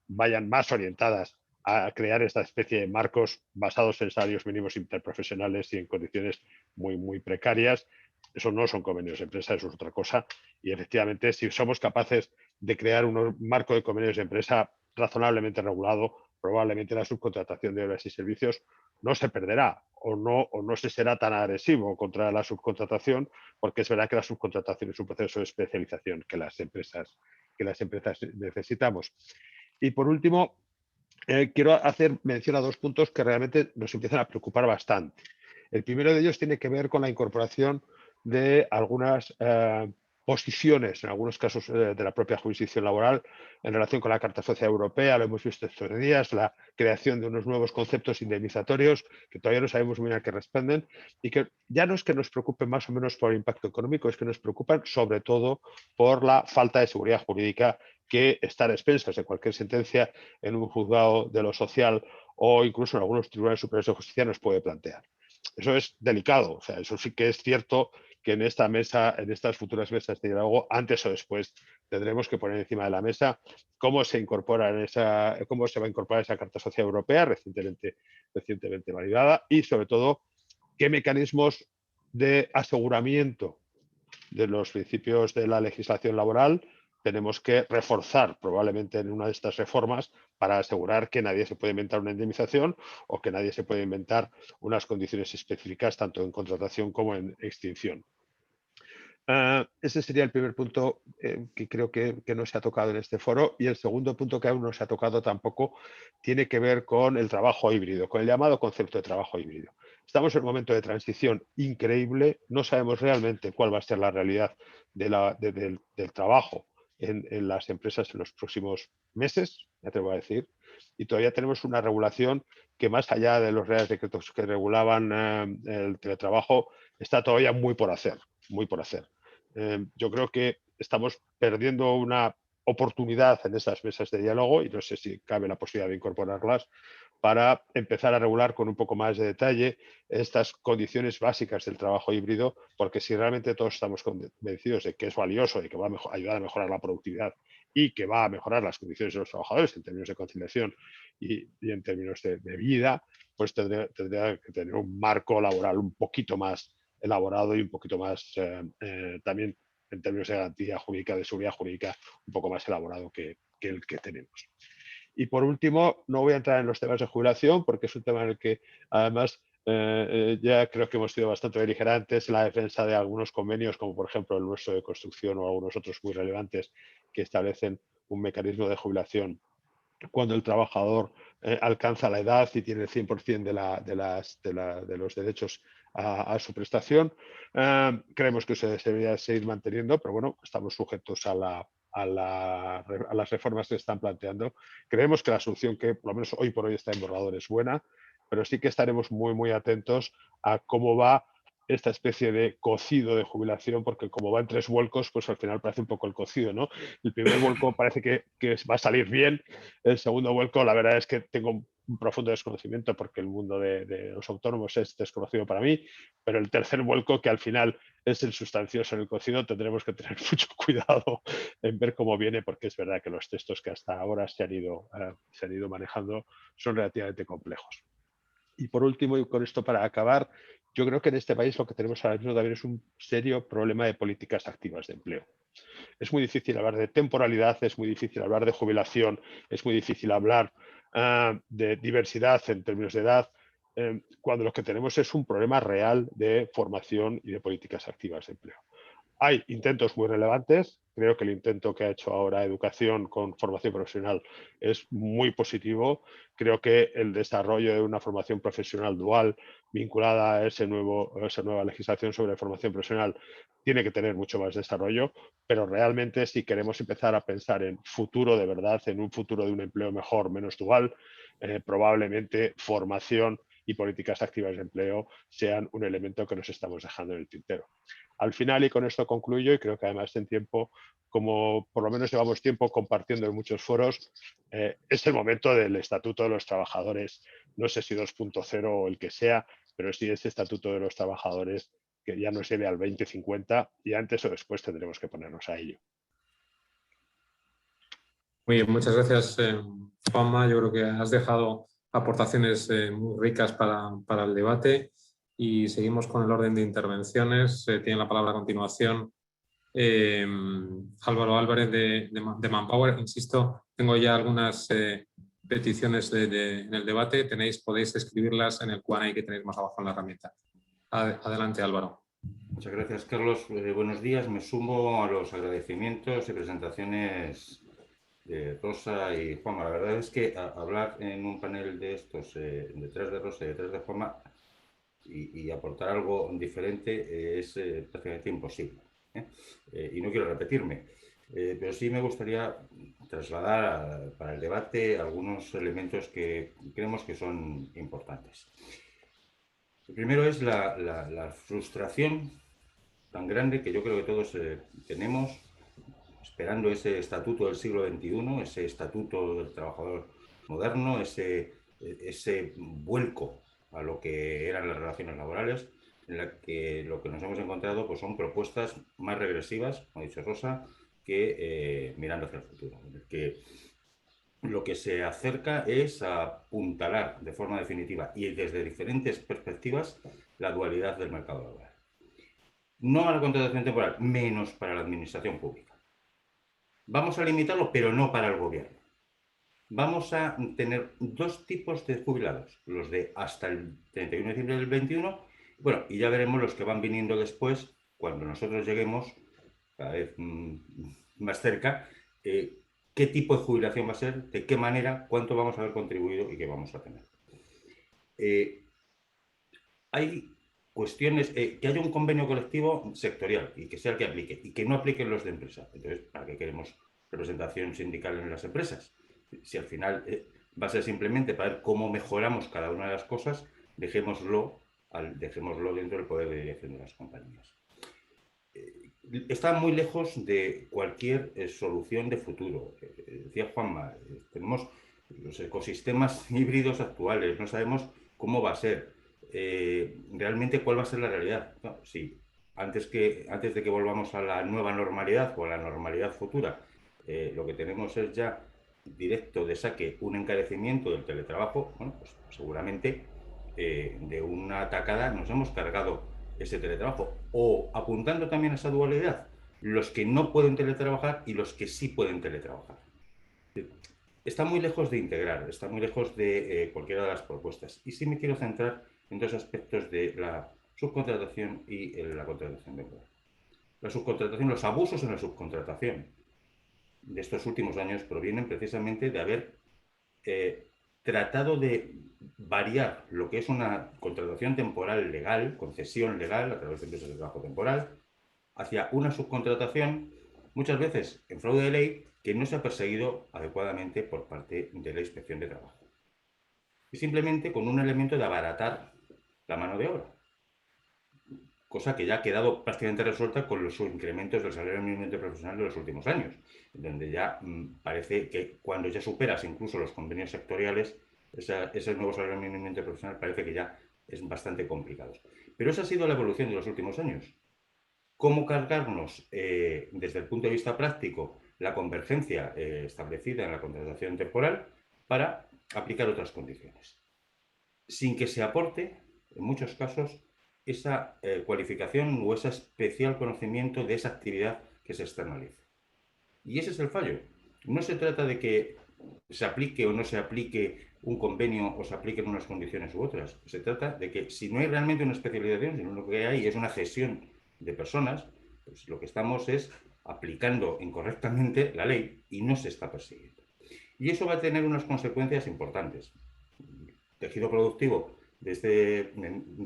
vayan más orientadas a crear esta especie de marcos basados en salarios mínimos interprofesionales y en condiciones muy precarias. Eso no son convenios de empresa, eso es otra cosa. Y efectivamente, si somos capaces de crear un marco de convenios de empresa razonablemente regulado, probablemente la subcontratación de obras y servicios no se perderá o no se será tan agresivo contra la subcontratación, porque es verdad que la subcontratación es un proceso de especialización que las empresas necesitamos. Y por último, quiero hacer mención a dos puntos que realmente nos empiezan a preocupar bastante. El primero de ellos tiene que ver con la incorporación de algunas posiciones, en algunos casos de la propia jurisdicción laboral, en relación con la Carta Social Europea. Lo hemos visto estos días, la creación de unos nuevos conceptos indemnizatorios que todavía no sabemos muy bien a qué responden, y que ya no es que nos preocupen más o menos por el impacto económico, es que nos preocupan sobre todo por la falta de seguridad jurídica que estar a expensas de cualquier sentencia en un juzgado de lo social o incluso en algunos tribunales superiores de justicia nos puede plantear. Eso es delicado, o sea, eso sí que es cierto que en esta mesa, en estas futuras mesas de diálogo, antes o después tendremos que poner encima de la mesa cómo se va a incorporar esa Carta Social Europea recientemente validada, y sobre todo qué mecanismos de aseguramiento de los principios de la legislación laboral tenemos que reforzar probablemente en una de estas reformas para asegurar que nadie se puede inventar una indemnización o que nadie se puede inventar unas condiciones específicas tanto en contratación como en extinción. Ese sería el primer punto que creo que no se ha tocado en este foro, y el segundo punto que aún no se ha tocado tampoco tiene que ver con el trabajo híbrido, con el llamado concepto de trabajo híbrido. Estamos en un momento de transición increíble, no sabemos realmente cuál va a ser la realidad del trabajo en las empresas en los próximos meses, me atrevo a decir, y todavía tenemos una regulación que, más allá de los reales decretos que regulaban el teletrabajo, está todavía muy por hacer, muy por hacer. Yo creo que estamos perdiendo una oportunidad en estas mesas de diálogo, y no sé si cabe la posibilidad de incorporarlas, para empezar a regular con un poco más de detalle estas condiciones básicas del trabajo híbrido, porque si realmente todos estamos convencidos de que es valioso y que va a ayudar a mejorar la productividad y que va a mejorar las condiciones de los trabajadores en términos de conciliación y en términos de vida, pues tendría que tener un marco laboral un poquito más elaborado y un poquito más también en términos de garantía jurídica, de seguridad jurídica, un poco más elaborado que el que tenemos. Y por último, no voy a entrar en los temas de jubilación, porque es un tema en el que además ya creo que hemos sido bastante beligerantes en la defensa de algunos convenios, como por ejemplo el nuestro de construcción o algunos otros muy relevantes que establecen un mecanismo de jubilación cuando el trabajador alcanza la edad y tiene el 100% de los derechos a su prestación. Creemos que se debería seguir manteniendo, pero bueno, estamos sujetos a las reformas que se están planteando. Creemos que la solución que por lo menos hoy por hoy está en borrador es buena, pero sí que estaremos muy, muy atentos a cómo va esta especie de cocido de jubilación, porque como va en 3 vuelcos, pues al final parece un poco el cocido, ¿no? El primer vuelco parece que va a salir bien, el segundo vuelco la verdad es que tengo un profundo desconocimiento porque el mundo de los autónomos es desconocido para mí, pero el tercer vuelco, que al final es el sustancioso en el cocido, tendremos que tener mucho cuidado en ver cómo viene, porque es verdad que los textos que hasta ahora se han ido manejando son relativamente complejos. Y por último, y con esto para acabar, yo creo que en este país lo que tenemos ahora mismo también es un serio problema de políticas activas de empleo. Es muy difícil hablar de temporalidad, es muy difícil hablar de jubilación, es muy difícil hablar de diversidad en términos de edad, cuando lo que tenemos es un problema real de formación y de políticas activas de empleo. Hay intentos muy relevantes. Creo que el intento que ha hecho ahora Educación con formación profesional es muy positivo. Creo que el desarrollo de una formación profesional dual vinculada a esa nueva legislación sobre formación profesional tiene que tener mucho más desarrollo, pero realmente si queremos empezar a pensar en futuro de verdad, en un futuro de un empleo mejor, menos dual, probablemente formación y políticas activas de empleo sean un elemento que nos estamos dejando en el tintero. Al final, y con esto concluyo, y creo que además en tiempo, como por lo menos llevamos tiempo compartiendo en muchos foros, es el momento del Estatuto de los Trabajadores, no sé si 2.0 o el que sea, pero sí ese Estatuto de los Trabajadores que ya nos lleve al 2050 y antes o después tendremos que ponernos a ello. Muy bien, muchas gracias, Juanma. Yo creo que has dejado aportaciones muy ricas para el debate y seguimos con el orden de intervenciones. Tiene la palabra a continuación Álvaro Álvarez de Manpower. Insisto, tengo ya algunas peticiones en el debate. Podéis escribirlas en el Q&A que tenéis más abajo en la herramienta. Adelante, Álvaro. Muchas gracias, Carlos. Buenos días. Me sumo a los agradecimientos y presentaciones de Rosa y Juanma. La verdad es que hablar en un panel de estos, detrás de Rosa y detrás de Juanma, y aportar algo diferente es prácticamente imposible. Y no quiero repetirme, pero sí me gustaría trasladar para el debate algunos elementos que creemos que son importantes. El primero es la frustración tan grande que yo creo que todos tenemos esperando ese estatuto del siglo XXI, ese estatuto del trabajador moderno, ese vuelco a lo que eran las relaciones laborales, en la que lo que nos hemos encontrado pues, son propuestas más regresivas, como ha dicho Rosa, que mirando hacia el futuro. Que lo que se acerca es a apuntalar de forma definitiva y desde diferentes perspectivas la dualidad del mercado laboral. No a la contratación temporal, menos para la administración pública. Vamos a limitarlo, pero no para el gobierno. Vamos a tener 2 tipos de jubilados, los de hasta el 31 de diciembre del 21, bueno, y ya veremos los que van viniendo después, cuando nosotros lleguemos cada vez más cerca, qué tipo de jubilación va a ser, de qué manera, cuánto vamos a haber contribuido y qué vamos a tener. Hay cuestiones, que haya un convenio colectivo sectorial y que sea el que aplique y que no apliquen los de empresa. Entonces, ¿para qué queremos representación sindical en las empresas. Si al final va a ser simplemente para ver cómo mejoramos cada una de las cosas, dejémoslo dentro del poder de dirección de las compañías. Está muy lejos de cualquier solución de futuro. Decía Juanma, tenemos los ecosistemas híbridos actuales, no sabemos cómo va a ser, realmente cuál va a ser la realidad. No, sí, antes de que volvamos a la nueva normalidad o a la normalidad futura, lo que tenemos es ya directo de saque un encarecimiento del teletrabajo, bueno, pues seguramente de una tacada nos hemos cargado ese teletrabajo. O apuntando también a esa dualidad, los que no pueden teletrabajar y los que sí pueden teletrabajar. Está muy lejos de integrar, está muy lejos de cualquiera de las propuestas. Y sí me quiero centrar en dos aspectos de la subcontratación y la contratación temporal. La subcontratación, los abusos en la subcontratación de estos últimos años provienen precisamente de haber tratado de variar lo que es una contratación temporal legal, concesión legal a través de empresas de trabajo temporal, hacia una subcontratación, muchas veces en fraude de ley, que no se ha perseguido adecuadamente por parte de la Inspección de Trabajo. Y simplemente con un elemento de abaratar la mano de obra. Cosa que ya ha quedado prácticamente resuelta con los incrementos del salario mínimo interprofesional de los últimos años, donde ya parece que cuando ya superas incluso los convenios sectoriales, ese nuevo salario mínimo interprofesional parece que ya es bastante complicado. Pero esa ha sido la evolución de los últimos años. ¿Cómo cargarnos, desde el punto de vista práctico, la convergencia establecida en la contratación temporal para aplicar otras condiciones? Sin que se aporte, en muchos casos, esa cualificación o ese especial conocimiento de esa actividad que se externaliza. Y ese es el fallo. No se trata de que se aplique o no se aplique un convenio o se apliquen unas condiciones u otras. Se trata de que si no hay realmente una especialización, sino lo que hay es una cesión de personas, pues lo que estamos es aplicando incorrectamente la ley y no se está persiguiendo. Y eso va a tener unas consecuencias importantes. El tejido productivo de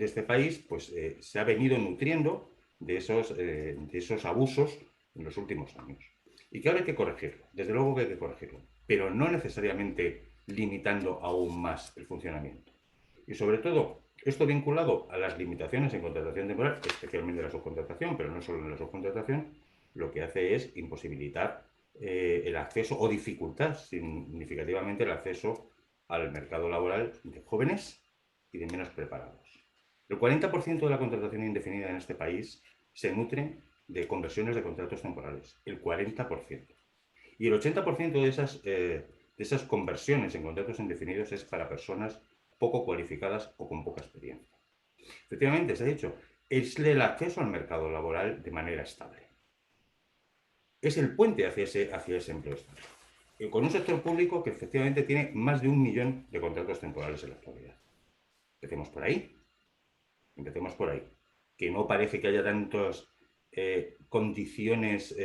este país pues, se ha venido nutriendo de esos abusos en los últimos años. Y que ahora hay que corregirlo, desde luego que hay que corregirlo, pero no necesariamente limitando aún más el funcionamiento. Y sobre todo, esto vinculado a las limitaciones en contratación temporal, especialmente la subcontratación, pero no solo en la subcontratación, lo que hace es imposibilitar el acceso o dificultar significativamente el acceso al mercado laboral de jóvenes y de menos preparados. El 40% de la contratación indefinida en este país se nutre de conversiones de contratos temporales, el 40%. Y el 80% de esas conversiones en contratos indefinidos es para personas poco cualificadas o con poca experiencia. Efectivamente, se ha dicho, es el acceso al mercado laboral de manera estable. Es el puente hacia ese empleo estable. Y con un sector público que efectivamente tiene más de 1 millón de contratos temporales en la actualidad. Empecemos por ahí. Empecemos por ahí. Que no parece que haya tantas condiciones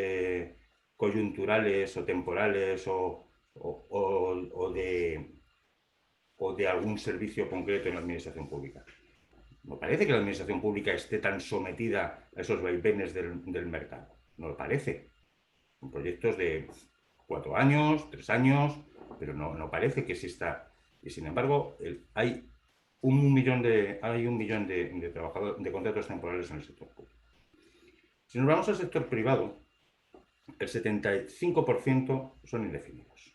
coyunturales o temporales o de algún servicio concreto en la administración pública. No parece que la administración pública esté tan sometida a esos vaivenes del mercado. No lo parece. Son proyectos de 4 años, 3 años, pero no parece que exista. Y sin embargo, hay un millón de trabajadores, de contratos temporales en el sector público. Si nos vamos al sector privado, el 75% son indefinidos.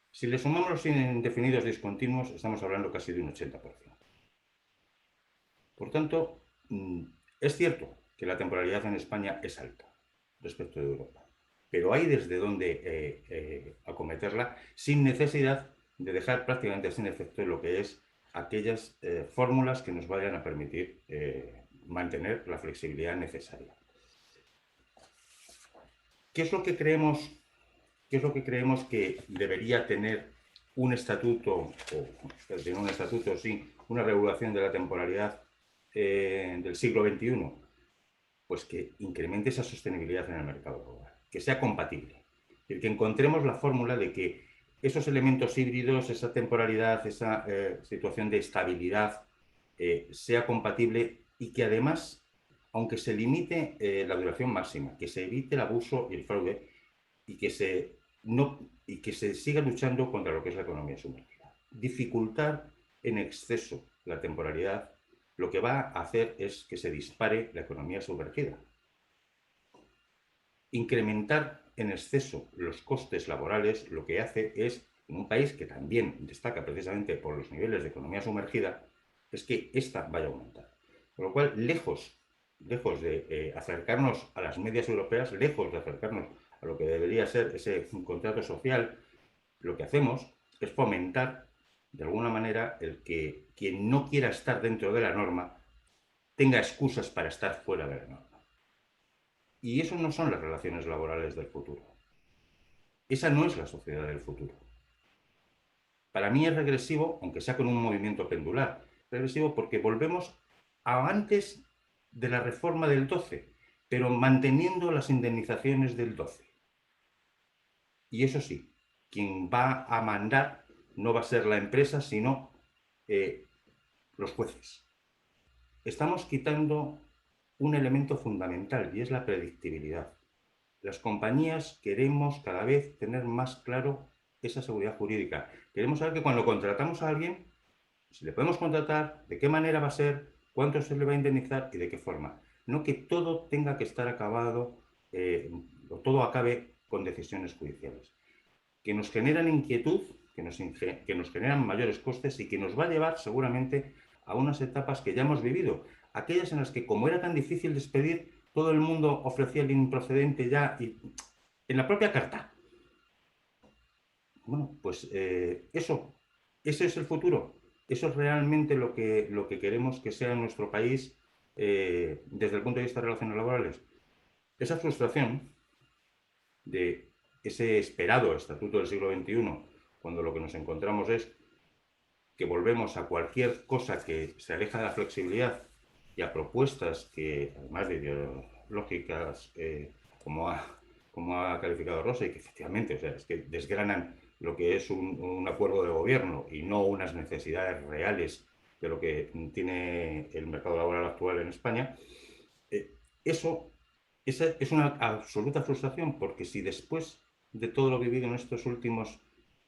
Si le sumamos los indefinidos discontinuos, estamos hablando casi de un 80%. Por tanto, es cierto que la temporalidad en España es alta respecto de Europa, pero hay desde dónde acometerla sin necesidad de dejar prácticamente sin efecto lo que es aquellas fórmulas que nos vayan a permitir mantener la flexibilidad necesaria. ¿Qué es lo que creemos que debería tener un estatuto, una regulación de la temporalidad del siglo XXI? Pues que incremente esa sostenibilidad en el mercado laboral, que sea compatible. Y que encontremos la fórmula de que esos elementos híbridos, esa temporalidad, esa situación de estabilidad, sea compatible y que además, aunque se limite la duración máxima, que se evite el abuso y el fraude, y que se siga luchando contra lo que es la economía sumergida. Dificultar en exceso la temporalidad lo que va a hacer es que se dispare la economía sumergida. Incrementar en exceso los costes laborales lo que hace es, en un país que también destaca precisamente por los niveles de economía sumergida, es que ésta vaya a aumentar. Con lo cual, lejos de acercarnos a las medias europeas, lejos de acercarnos a lo que debería ser ese contrato social, lo que hacemos es fomentar, de alguna manera, el que quien no quiera estar dentro de la norma tenga excusas para estar fuera de la norma. Y eso no son las relaciones laborales del futuro. Esa no es la sociedad del futuro. Para mí es regresivo, aunque sea con un movimiento pendular. Regresivo porque volvemos a antes de la reforma del 12, pero manteniendo las indemnizaciones del 12. Y eso sí, quien va a mandar no va a ser la empresa, sino los jueces. Estamos quitando un elemento fundamental y es la predictibilidad. Las compañías queremos cada vez tener más claro esa seguridad jurídica. Queremos saber que cuando contratamos a alguien, si le podemos contratar, de qué manera va a ser, cuánto se le va a indemnizar y de qué forma. No que todo tenga que estar acabado, o todo acabe con decisiones judiciales. Que nos generan inquietud, que nos generan mayores costes y que nos va a llevar seguramente a unas etapas que ya hemos vivido. Aquellas en las que, como era tan difícil despedir, todo el mundo ofrecía el improcedente ya y en la propia carta. Bueno, pues ese es el futuro. Eso es realmente lo que queremos que sea nuestro país desde el punto de vista de relaciones laborales. Esa frustración de ese esperado estatuto del siglo XXI, cuando lo que nos encontramos es que volvemos a cualquier cosa que se aleja de la flexibilidad y a propuestas que, además de ideológicas, como ha calificado Rosa, y que efectivamente, o sea, es que desgranan lo que es un acuerdo de gobierno y no unas necesidades reales de lo que tiene el mercado laboral actual en España, esa es una absoluta frustración, porque si después de todo lo vivido en estos últimos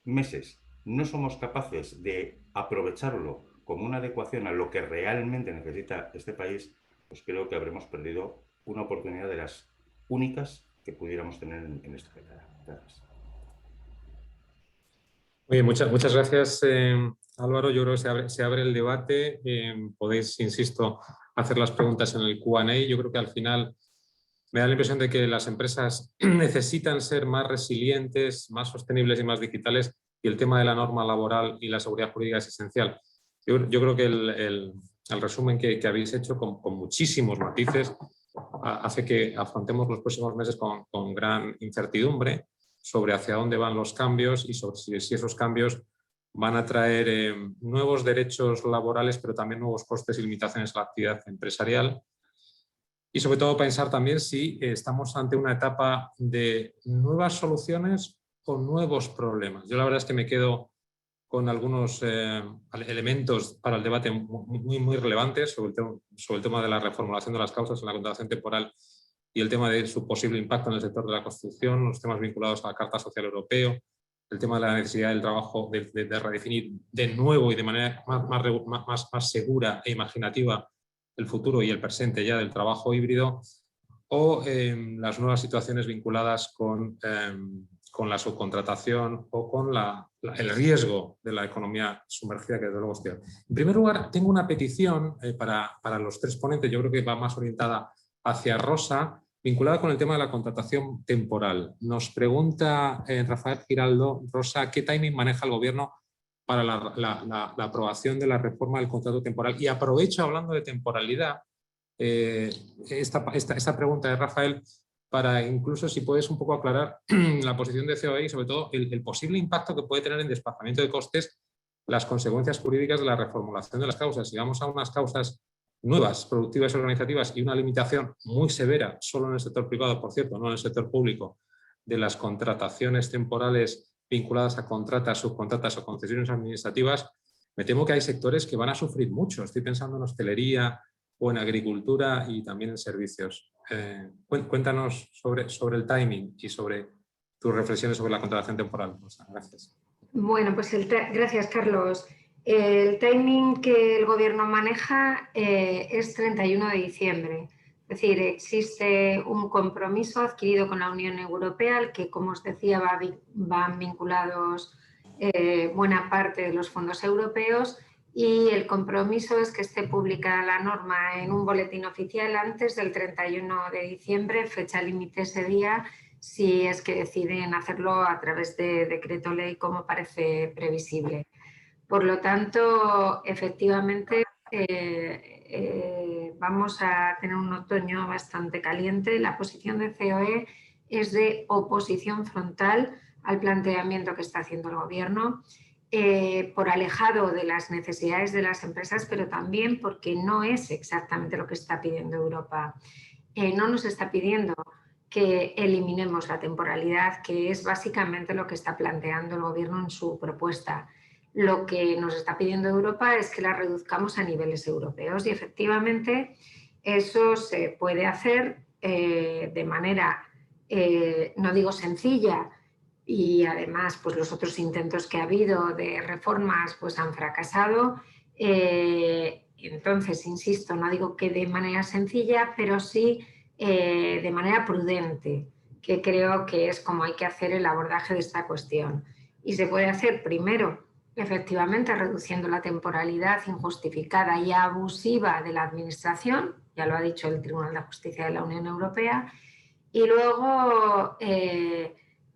meses no somos capaces de aprovecharlo como una adecuación a lo que realmente necesita este país, pues creo que habremos perdido una oportunidad de las únicas que pudiéramos tener en esta década. Gracias. Oye, muchas gracias, Álvaro. Yo creo que se abre el debate. Podéis, insisto, hacer las preguntas en el Q&A. Yo creo que al final me da la impresión de que las empresas necesitan ser más resilientes, más sostenibles y más digitales, y el tema de la norma laboral y la seguridad jurídica es esencial. Yo creo que el resumen que habéis hecho con muchísimos matices hace que afrontemos los próximos meses con gran incertidumbre sobre hacia dónde van los cambios y sobre si esos cambios van a traer nuevos derechos laborales, pero también nuevos costes y limitaciones a la actividad empresarial. Y sobre todo pensar también si estamos ante una etapa de nuevas soluciones o nuevos problemas. Yo la verdad es que me quedo con algunos elementos para el debate muy relevantes sobre el tema de la reformulación de las causas en la contratación temporal y el tema de su posible impacto en el sector de la construcción, los temas vinculados a la Carta Social Europea, el tema de la necesidad del trabajo de redefinir de nuevo y de manera más segura e imaginativa el futuro y el presente ya del trabajo híbrido, o las nuevas situaciones vinculadas con la subcontratación o con el riesgo de la economía sumergida, que desde luego estoy. En primer lugar, tengo una petición para los tres ponentes, yo creo que va más orientada hacia Rosa, vinculada con el tema de la contratación temporal. Nos pregunta Rafael Giraldo, Rosa, ¿qué timing maneja el Gobierno para la aprobación de la reforma del contrato temporal? Y aprovecho, hablando de temporalidad, esta pregunta de Rafael, para incluso si puedes un poco aclarar la posición de COE y sobre todo el posible impacto que puede tener en desplazamiento de costes las consecuencias jurídicas de la reformulación de las causas. Si vamos a unas causas nuevas, productivas y organizativas y una limitación muy severa, solo en el sector privado, por cierto, no en el sector público, de las contrataciones temporales vinculadas a contratas, subcontratas o concesiones administrativas, me temo que hay sectores que van a sufrir mucho. Estoy pensando en hostelería o en agricultura y también en servicios. Cuéntanos sobre el timing y sobre tus reflexiones sobre la contratación temporal. Gracias. Bueno, pues gracias, Carlos. El timing que el Gobierno maneja es 31 de diciembre. Es decir, existe un compromiso adquirido con la Unión Europea al que, como os decía, van vinculados buena parte de los fondos europeos, y el compromiso es que esté publicada la norma en un boletín oficial antes del 31 de diciembre, fecha límite ese día, si es que deciden hacerlo a través de decreto ley como parece previsible. Por lo tanto, efectivamente, vamos a tener un otoño bastante caliente. La posición de COE es de oposición frontal al planteamiento que está haciendo el Gobierno, por alejado de las necesidades de las empresas, pero también porque no es exactamente lo que está pidiendo Europa. No nos está pidiendo que eliminemos la temporalidad, que es básicamente lo que está planteando el Gobierno en su propuesta. Lo que nos está pidiendo Europa es que la reduzcamos a niveles europeos, y efectivamente eso se puede hacer de manera, no digo sencilla, y además pues los otros intentos que ha habido de reformas pues han fracasado. Entonces, insisto, no digo que de manera sencilla, pero sí de manera prudente, que creo que es como hay que hacer el abordaje de esta cuestión. Y se puede hacer primero, efectivamente, reduciendo la temporalidad injustificada y abusiva de la Administración, ya lo ha dicho el Tribunal de Justicia de la Unión Europea, y luego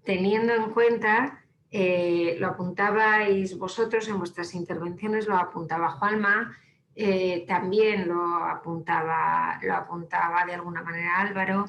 teniendo en cuenta, lo apuntabais vosotros en vuestras intervenciones, lo apuntaba Juanma, también lo apuntaba de alguna manera Álvaro,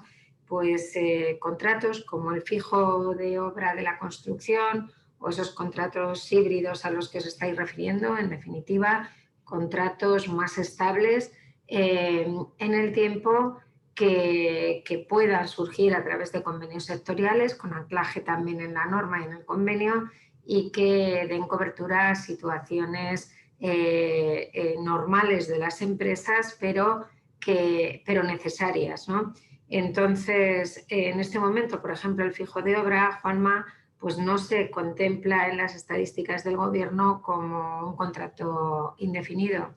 pues contratos como el fijo de obra de la construcción o esos contratos híbridos a los que os estáis refiriendo, en definitiva, contratos más estables en el tiempo, que puedan surgir a través de convenios sectoriales, con anclaje también en la norma y en el convenio, y que den cobertura a situaciones normales de las empresas, pero necesarias, ¿no? Entonces, en este momento, por ejemplo, el fijo de obra, Juanma, pues no se contempla en las estadísticas del Gobierno como un contrato indefinido.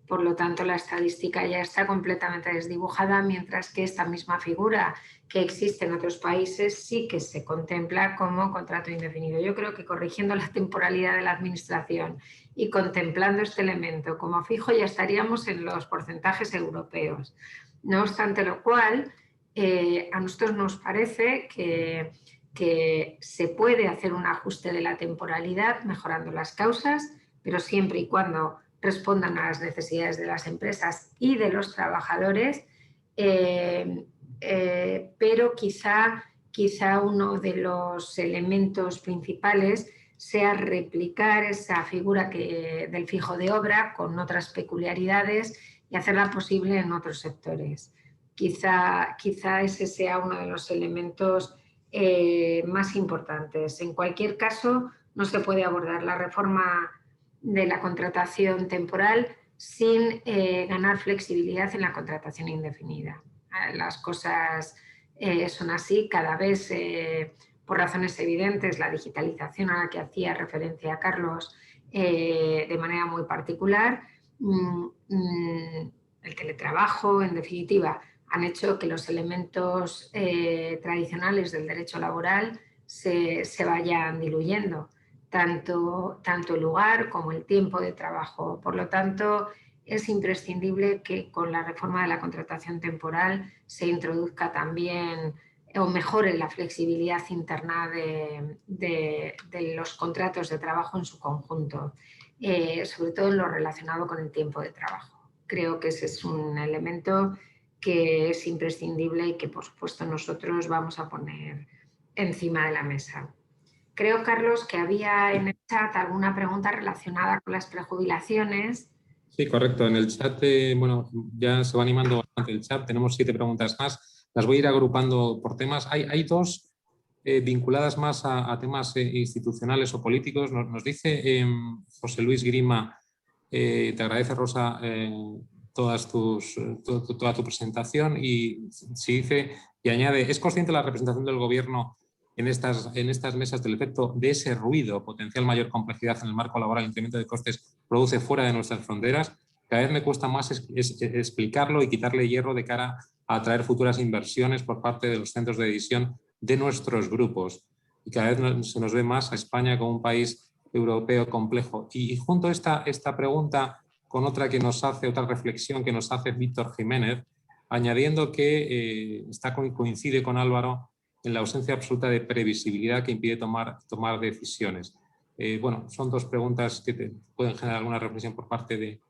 Por lo tanto, la estadística ya está completamente desdibujada, mientras que esta misma figura que existe en otros países sí que se contempla como contrato indefinido. Yo creo que corrigiendo la temporalidad de la Administración y contemplando este elemento como fijo ya estaríamos en los porcentajes europeos. No obstante lo cual, a nosotros nos parece que se puede hacer un ajuste de la temporalidad mejorando las causas, pero siempre y cuando respondan a las necesidades de las empresas y de los trabajadores, pero quizá uno de los elementos principales sea replicar esa figura del fijo de obra con otras peculiaridades y hacerla posible en otros sectores. Quizá ese sea uno de los elementos más importantes. En cualquier caso, no se puede abordar la reforma de la contratación temporal sin ganar flexibilidad en la contratación indefinida. Las cosas son así, cada vez por razones evidentes, la digitalización a la que hacía referencia Carlos de manera muy particular, el teletrabajo, en definitiva, han hecho que los elementos tradicionales del derecho laboral se vayan diluyendo. Tanto el lugar como el tiempo de trabajo. Por lo tanto, es imprescindible que con la reforma de la contratación temporal se introduzca también o mejore la flexibilidad interna de los contratos de trabajo en su conjunto, sobre todo en lo relacionado con el tiempo de trabajo. Creo que ese es un elemento que es imprescindible y que, por supuesto, nosotros vamos a poner encima de la mesa. Creo, Carlos, que había en el chat alguna pregunta relacionada con las prejubilaciones. Sí, correcto. En el chat, bueno, ya se va animando bastante el chat. Tenemos 7 preguntas más. Las voy a ir agrupando por temas. Hay 2 vinculadas más a temas institucionales o políticos. Nos dice José Luis Grima, te agradece, Rosa, toda tu presentación, y si dice y añade, ¿es consciente la representación del Gobierno en estas mesas del efecto de ese ruido, potencial mayor complejidad en el marco laboral, incremento de costes, produce fuera de nuestras fronteras. Cada vez me cuesta más explicarlo y quitarle hierro de cara a atraer futuras inversiones por parte de los centros de decisión de nuestros grupos. Y cada vez se nos ve más a España como un país europeo complejo. Y junto a esta pregunta con otra reflexión que nos hace Víctor Jiménez, añadiendo que coincide con Álvaro en la ausencia absoluta de previsibilidad que impide tomar decisiones. Bueno, son dos preguntas que pueden generar alguna reflexión por parte de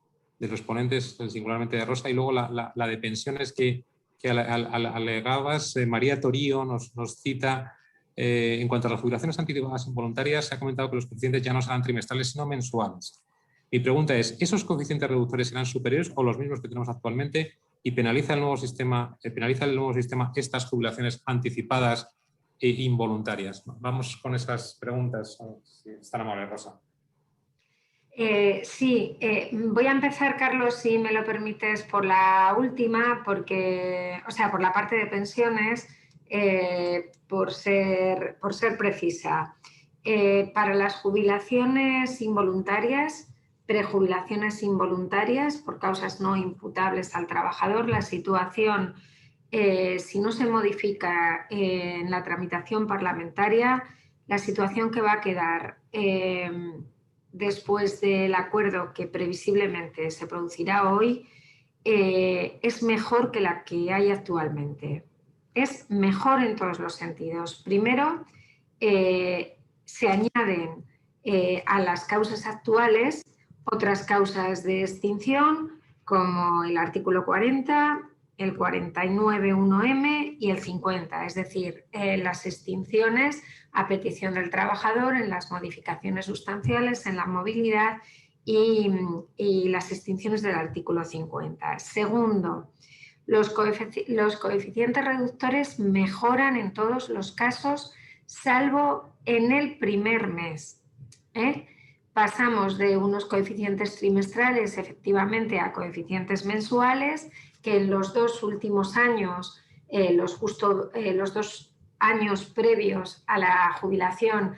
los ponentes, singularmente de Rosa, y luego la de pensiones que alegabas. María Torío nos cita, en cuanto a las jubilaciones anticipadas involuntarias, se ha comentado que los coeficientes ya no serán trimestrales, sino mensuales. Mi pregunta es, ¿esos coeficientes reductores serán superiores o los mismos que tenemos actualmente? ¿Y penaliza el nuevo sistema estas jubilaciones anticipadas e involuntarias? Vamos con esas preguntas, si es tan amable, Rosa. Sí, voy a empezar, Carlos, si me lo permites, por la última, por la parte de pensiones, por ser precisa. Para las jubilaciones involuntarias, prejubilaciones involuntarias por causas no imputables al trabajador, la situación, si no se modifica en la tramitación parlamentaria, la situación que va a quedar después del acuerdo que previsiblemente se producirá hoy, es mejor que la que hay actualmente. Es mejor en todos los sentidos. Primero, se añaden a las causas actuales otras causas de extinción, como el artículo 40, el 49.1m y el 50, es decir, las extinciones a petición del trabajador en las modificaciones sustanciales, en la movilidad y las extinciones del artículo 50. Segundo, los coeficientes reductores mejoran en todos los casos, salvo en el primer mes. Pasamos de unos coeficientes trimestrales efectivamente a coeficientes mensuales, que en los dos últimos años, los 2 años previos a la jubilación,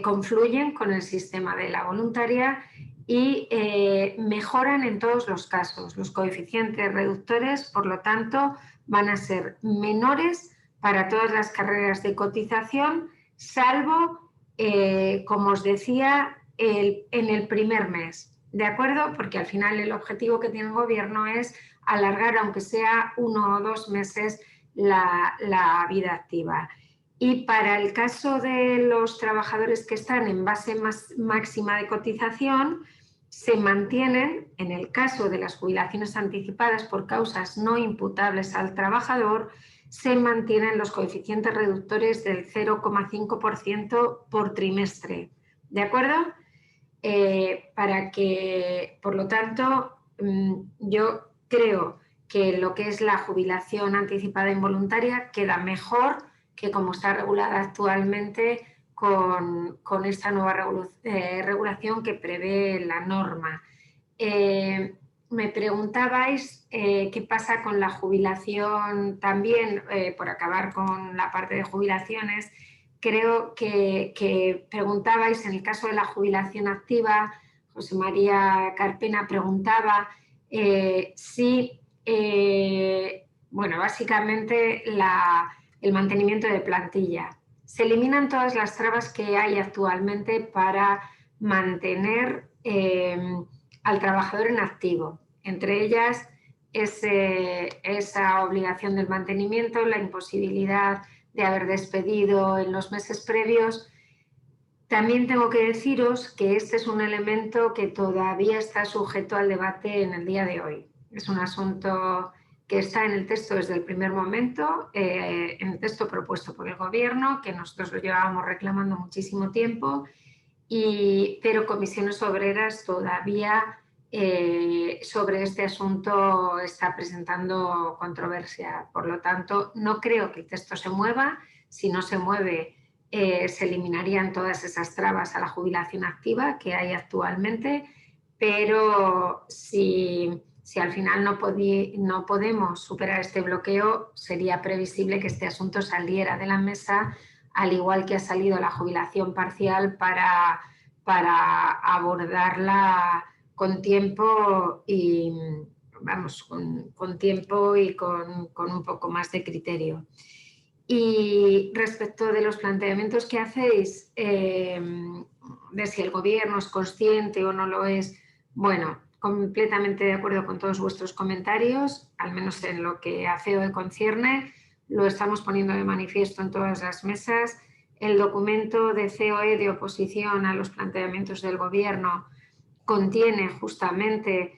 confluyen con el sistema de la voluntaria y mejoran en todos los casos. Los coeficientes reductores, por lo tanto, van a ser menores para todas las carreras de cotización, salvo, como os decía, en el primer mes, ¿de acuerdo? Porque al final el objetivo que tiene el Gobierno es alargar, aunque sea 1 o 2 meses, la vida activa. Y para el caso de los trabajadores que están en base máxima de cotización, se mantienen, en el caso de las jubilaciones anticipadas por causas no imputables al trabajador, se mantienen los coeficientes reductores del 0,5% por trimestre, ¿de acuerdo? Para que, por lo tanto, yo creo que lo que es la jubilación anticipada involuntaria queda mejor que como está regulada actualmente con esta nueva regulación que prevé la norma. Me preguntabais qué pasa con la jubilación también, por acabar con la parte de jubilaciones. Creo que preguntabais en el caso de la jubilación activa, José María Carpena preguntaba si, bueno, básicamente el mantenimiento de plantilla. Se eliminan todas las trabas que hay actualmente para mantener al trabajador en activo, entre ellas esa obligación del mantenimiento, la imposibilidad de haber despedido en los meses previos. También tengo que deciros que este es un elemento que todavía está sujeto al debate en el día de hoy. Es un asunto que está en el texto desde el primer momento, en el texto propuesto por el Gobierno, que nosotros lo llevábamos reclamando muchísimo tiempo, pero Comisiones Obreras todavía sobre este asunto está presentando controversia. Por lo tanto, no creo que el texto se mueva. Si no se mueve, se eliminarían todas esas trabas a la jubilación activa que hay actualmente, pero si al final no podemos superar este bloqueo, sería previsible que este asunto saliera de la mesa al igual que ha salido la jubilación parcial, para abordarla con tiempo y, vamos, con tiempo y con un poco más de criterio. Y respecto de los planteamientos que hacéis, de si el gobierno es consciente o no lo es, bueno, completamente de acuerdo con todos vuestros comentarios, al menos en lo que a COE concierne, lo estamos poniendo de manifiesto en todas las mesas. El documento de COE de oposición a los planteamientos del gobierno contiene justamente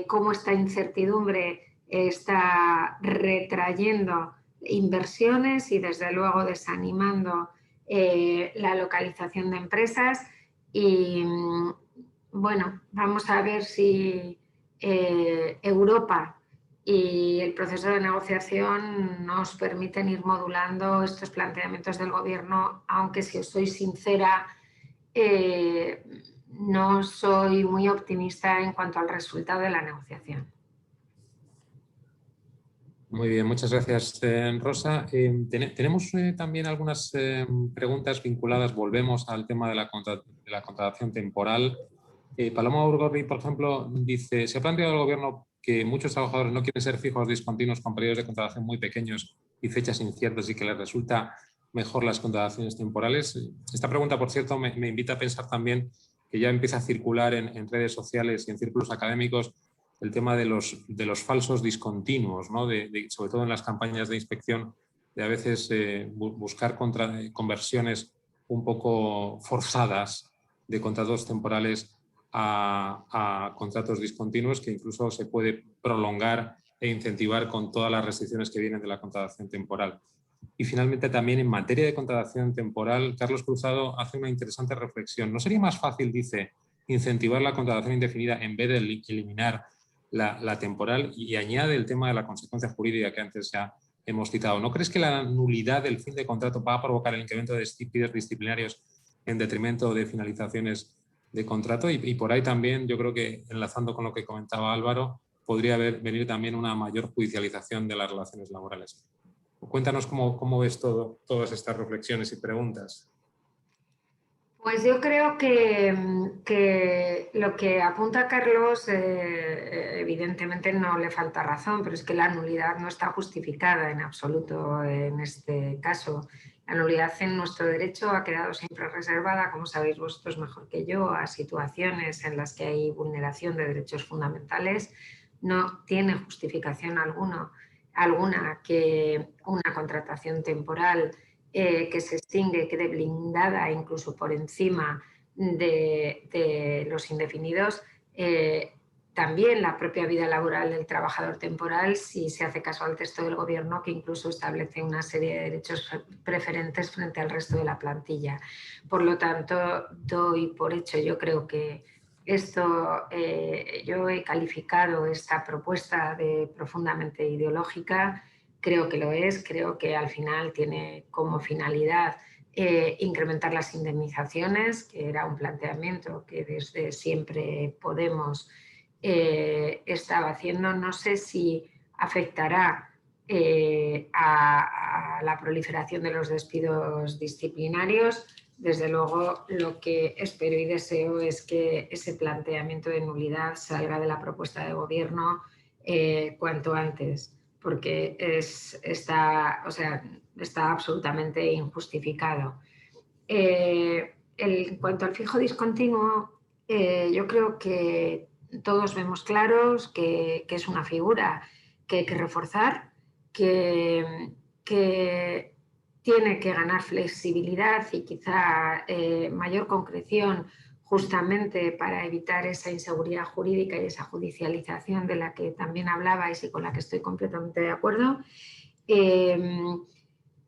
cómo esta incertidumbre está retrayendo inversiones y desde luego desanimando la localización de empresas. Y bueno, vamos a ver si Europa y el proceso de negociación nos permiten ir modulando estos planteamientos del gobierno, aunque, si os soy sincera, no soy muy optimista en cuanto al resultado de la negociación. Muy bien, muchas gracias, Rosa. Tenemos también algunas preguntas vinculadas, volvemos al tema de la contratación temporal. Paloma Urgorri, por ejemplo, dice: se ha planteado el gobierno que muchos trabajadores no quieren ser fijos discontinuos con periodos de contratación muy pequeños y fechas inciertas, y que les resulta mejor las contrataciones temporales. Esta pregunta, por cierto, me invita a pensar también que ya empieza a circular en redes sociales y en círculos académicos el tema de los falsos discontinuos, ¿no? Sobre todo en las campañas de inspección, de a veces buscar conversiones un poco forzadas de contratos temporales a contratos discontinuos, que incluso se puede prolongar e incentivar con todas las restricciones que vienen de la contratación temporal. Y finalmente, también en materia de contratación temporal, Carlos Cruzado hace una interesante reflexión. ¿No sería más fácil, dice, incentivar la contratación indefinida en vez de eliminar la temporal? Y añade el tema de la consecuencia jurídica que antes ya hemos citado. ¿No crees que la nulidad del fin de contrato va a provocar el incremento de despidos disciplinarios en detrimento de finalizaciones de contrato? Y por ahí también, yo creo que, enlazando con lo que comentaba Álvaro, podría venir también una mayor judicialización de las relaciones laborales. Cuéntanos cómo ves todas estas reflexiones y preguntas. Pues yo creo que lo que apunta Carlos, evidentemente no le falta razón, pero es que la nulidad no está justificada en absoluto en este caso. La nulidad en nuestro derecho ha quedado siempre reservada, como sabéis vosotros mejor que yo, a situaciones en las que hay vulneración de derechos fundamentales. No tiene justificación alguna que una contratación temporal que se extingue, quede blindada incluso por encima de los indefinidos. También la propia vida laboral del trabajador temporal, si se hace caso al texto del gobierno, que incluso establece una serie de derechos preferentes frente al resto de la plantilla. Por lo tanto, doy por hecho, yo creo que esto, yo he calificado esta propuesta de profundamente ideológica. Creo que lo es, creo que al final tiene como finalidad incrementar las indemnizaciones, que era un planteamiento que desde siempre Podemos estaba haciendo. No sé si afectará a la proliferación de los despidos disciplinarios. Desde luego, lo que espero y deseo es que ese planteamiento de nulidad salga de la propuesta de gobierno cuanto antes, porque está absolutamente injustificado. En cuanto al fijo discontinuo, yo creo que todos vemos claros que es una figura que hay que reforzar, que tiene que ganar flexibilidad y quizá mayor concreción, justamente para evitar esa inseguridad jurídica y esa judicialización de la que también hablabais y con la que estoy completamente de acuerdo.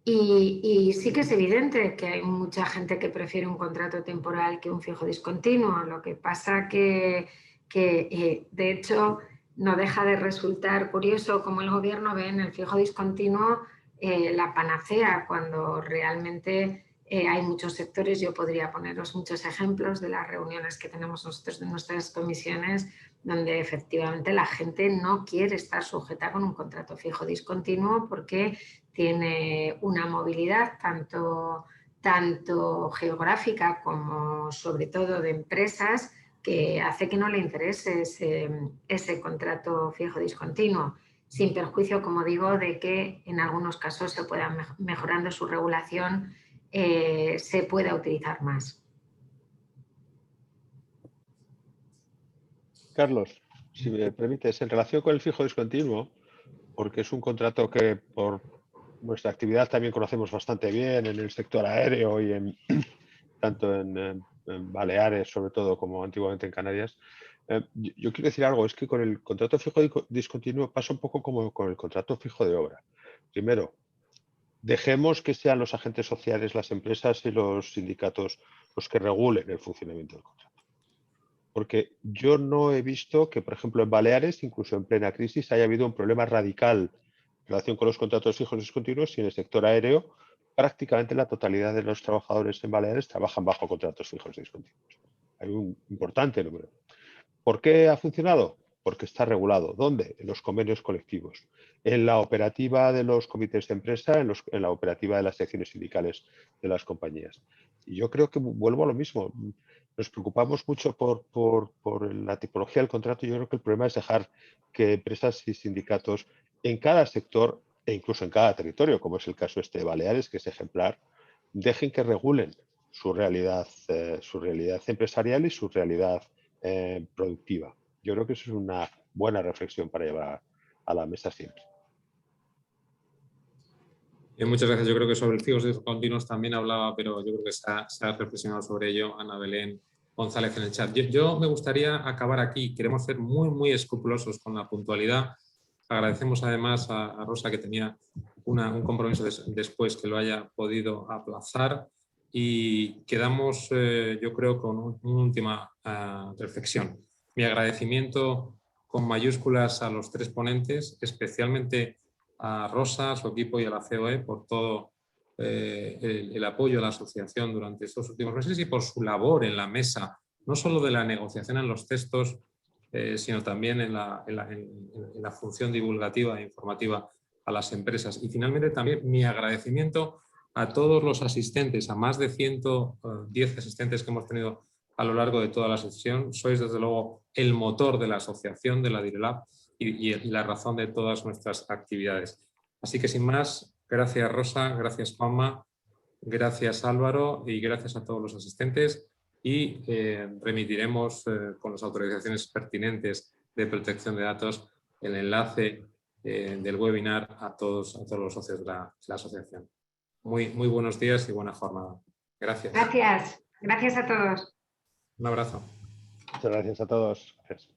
Y sí que es evidente que hay mucha gente que prefiere un contrato temporal que un fijo discontinuo. Lo que pasa que de hecho, no deja de resultar curioso cómo el gobierno ve en el fijo discontinuo la panacea, cuando realmente hay muchos sectores. Yo podría poneros muchos ejemplos de las reuniones que tenemos nosotros en nuestras comisiones, donde efectivamente la gente no quiere estar sujeta con un contrato fijo discontinuo porque tiene una movilidad tanto tanto geográfica como sobre todo de empresas, que hace que no le interese ese contrato fijo discontinuo, sin perjuicio, como digo, de que en algunos casos se pueda, mejorando su regulación, se pueda utilizar más. Carlos, si me permites, en relación con el fijo discontinuo, porque es un contrato que por nuestra actividad también conocemos bastante bien en el sector aéreo y tanto en Baleares, sobre todo, como antiguamente en Canarias. Yo quiero decir algo, es que con el contrato fijo discontinuo pasa un poco como con el contrato fijo de obra. Primero, dejemos que sean los agentes sociales, las empresas y los sindicatos los que regulen el funcionamiento del contrato. Porque yo no he visto que, por ejemplo, en Baleares, incluso en plena crisis, haya habido un problema radical en relación con los contratos fijos discontinuos, y en el sector aéreo prácticamente la totalidad de los trabajadores en Baleares trabajan bajo contratos fijos discontinuos. Hay un importante número. ¿Por qué ha funcionado? Porque está regulado. ¿Dónde? En los convenios colectivos, en la operativa de los comités de empresa, en la operativa de las secciones sindicales de las compañías. Y yo creo que vuelvo a lo mismo. Nos preocupamos mucho por la tipología del contrato. Yo creo que el problema es dejar que empresas y sindicatos en cada sector e incluso en cada territorio, como es el caso este de Baleares, que es ejemplar, dejen que regulen su realidad empresarial y su realidad productiva. Yo creo que eso es una buena reflexión para llevar a la mesa siempre. Muchas gracias. Yo creo que sobre el fijos discontinuos también hablaba, pero yo creo que se ha reflexionado sobre ello Ana Belén González en el chat. Yo me gustaría acabar aquí. Queremos ser muy, muy escrupulosos con la puntualidad. Agradecemos además a Rosa, que tenía un compromiso después, que lo haya podido aplazar, y quedamos, yo creo, con una última reflexión. Mi agradecimiento con mayúsculas a los tres ponentes, especialmente a Rosa, a su equipo y a la COE por todo el apoyo a la asociación durante estos últimos meses y por su labor en la mesa, no solo de la negociación en los textos, sino también en la función divulgativa e informativa a las empresas. Y finalmente también mi agradecimiento a todos los asistentes, a más de 110 asistentes que hemos tenido a lo largo de toda la sesión. Sois desde luego el motor de la asociación, de la DIRELAB, y la razón de todas nuestras actividades. Así que sin más, gracias Rosa, gracias Juanma, gracias Álvaro y gracias a todos los asistentes, y remitiremos con las autorizaciones pertinentes de protección de datos el enlace del webinar a todos los socios de la asociación. Muy buenos días y buena jornada. Gracias. Gracias. Gracias a todos. Un abrazo. Muchas gracias a todos. Gracias.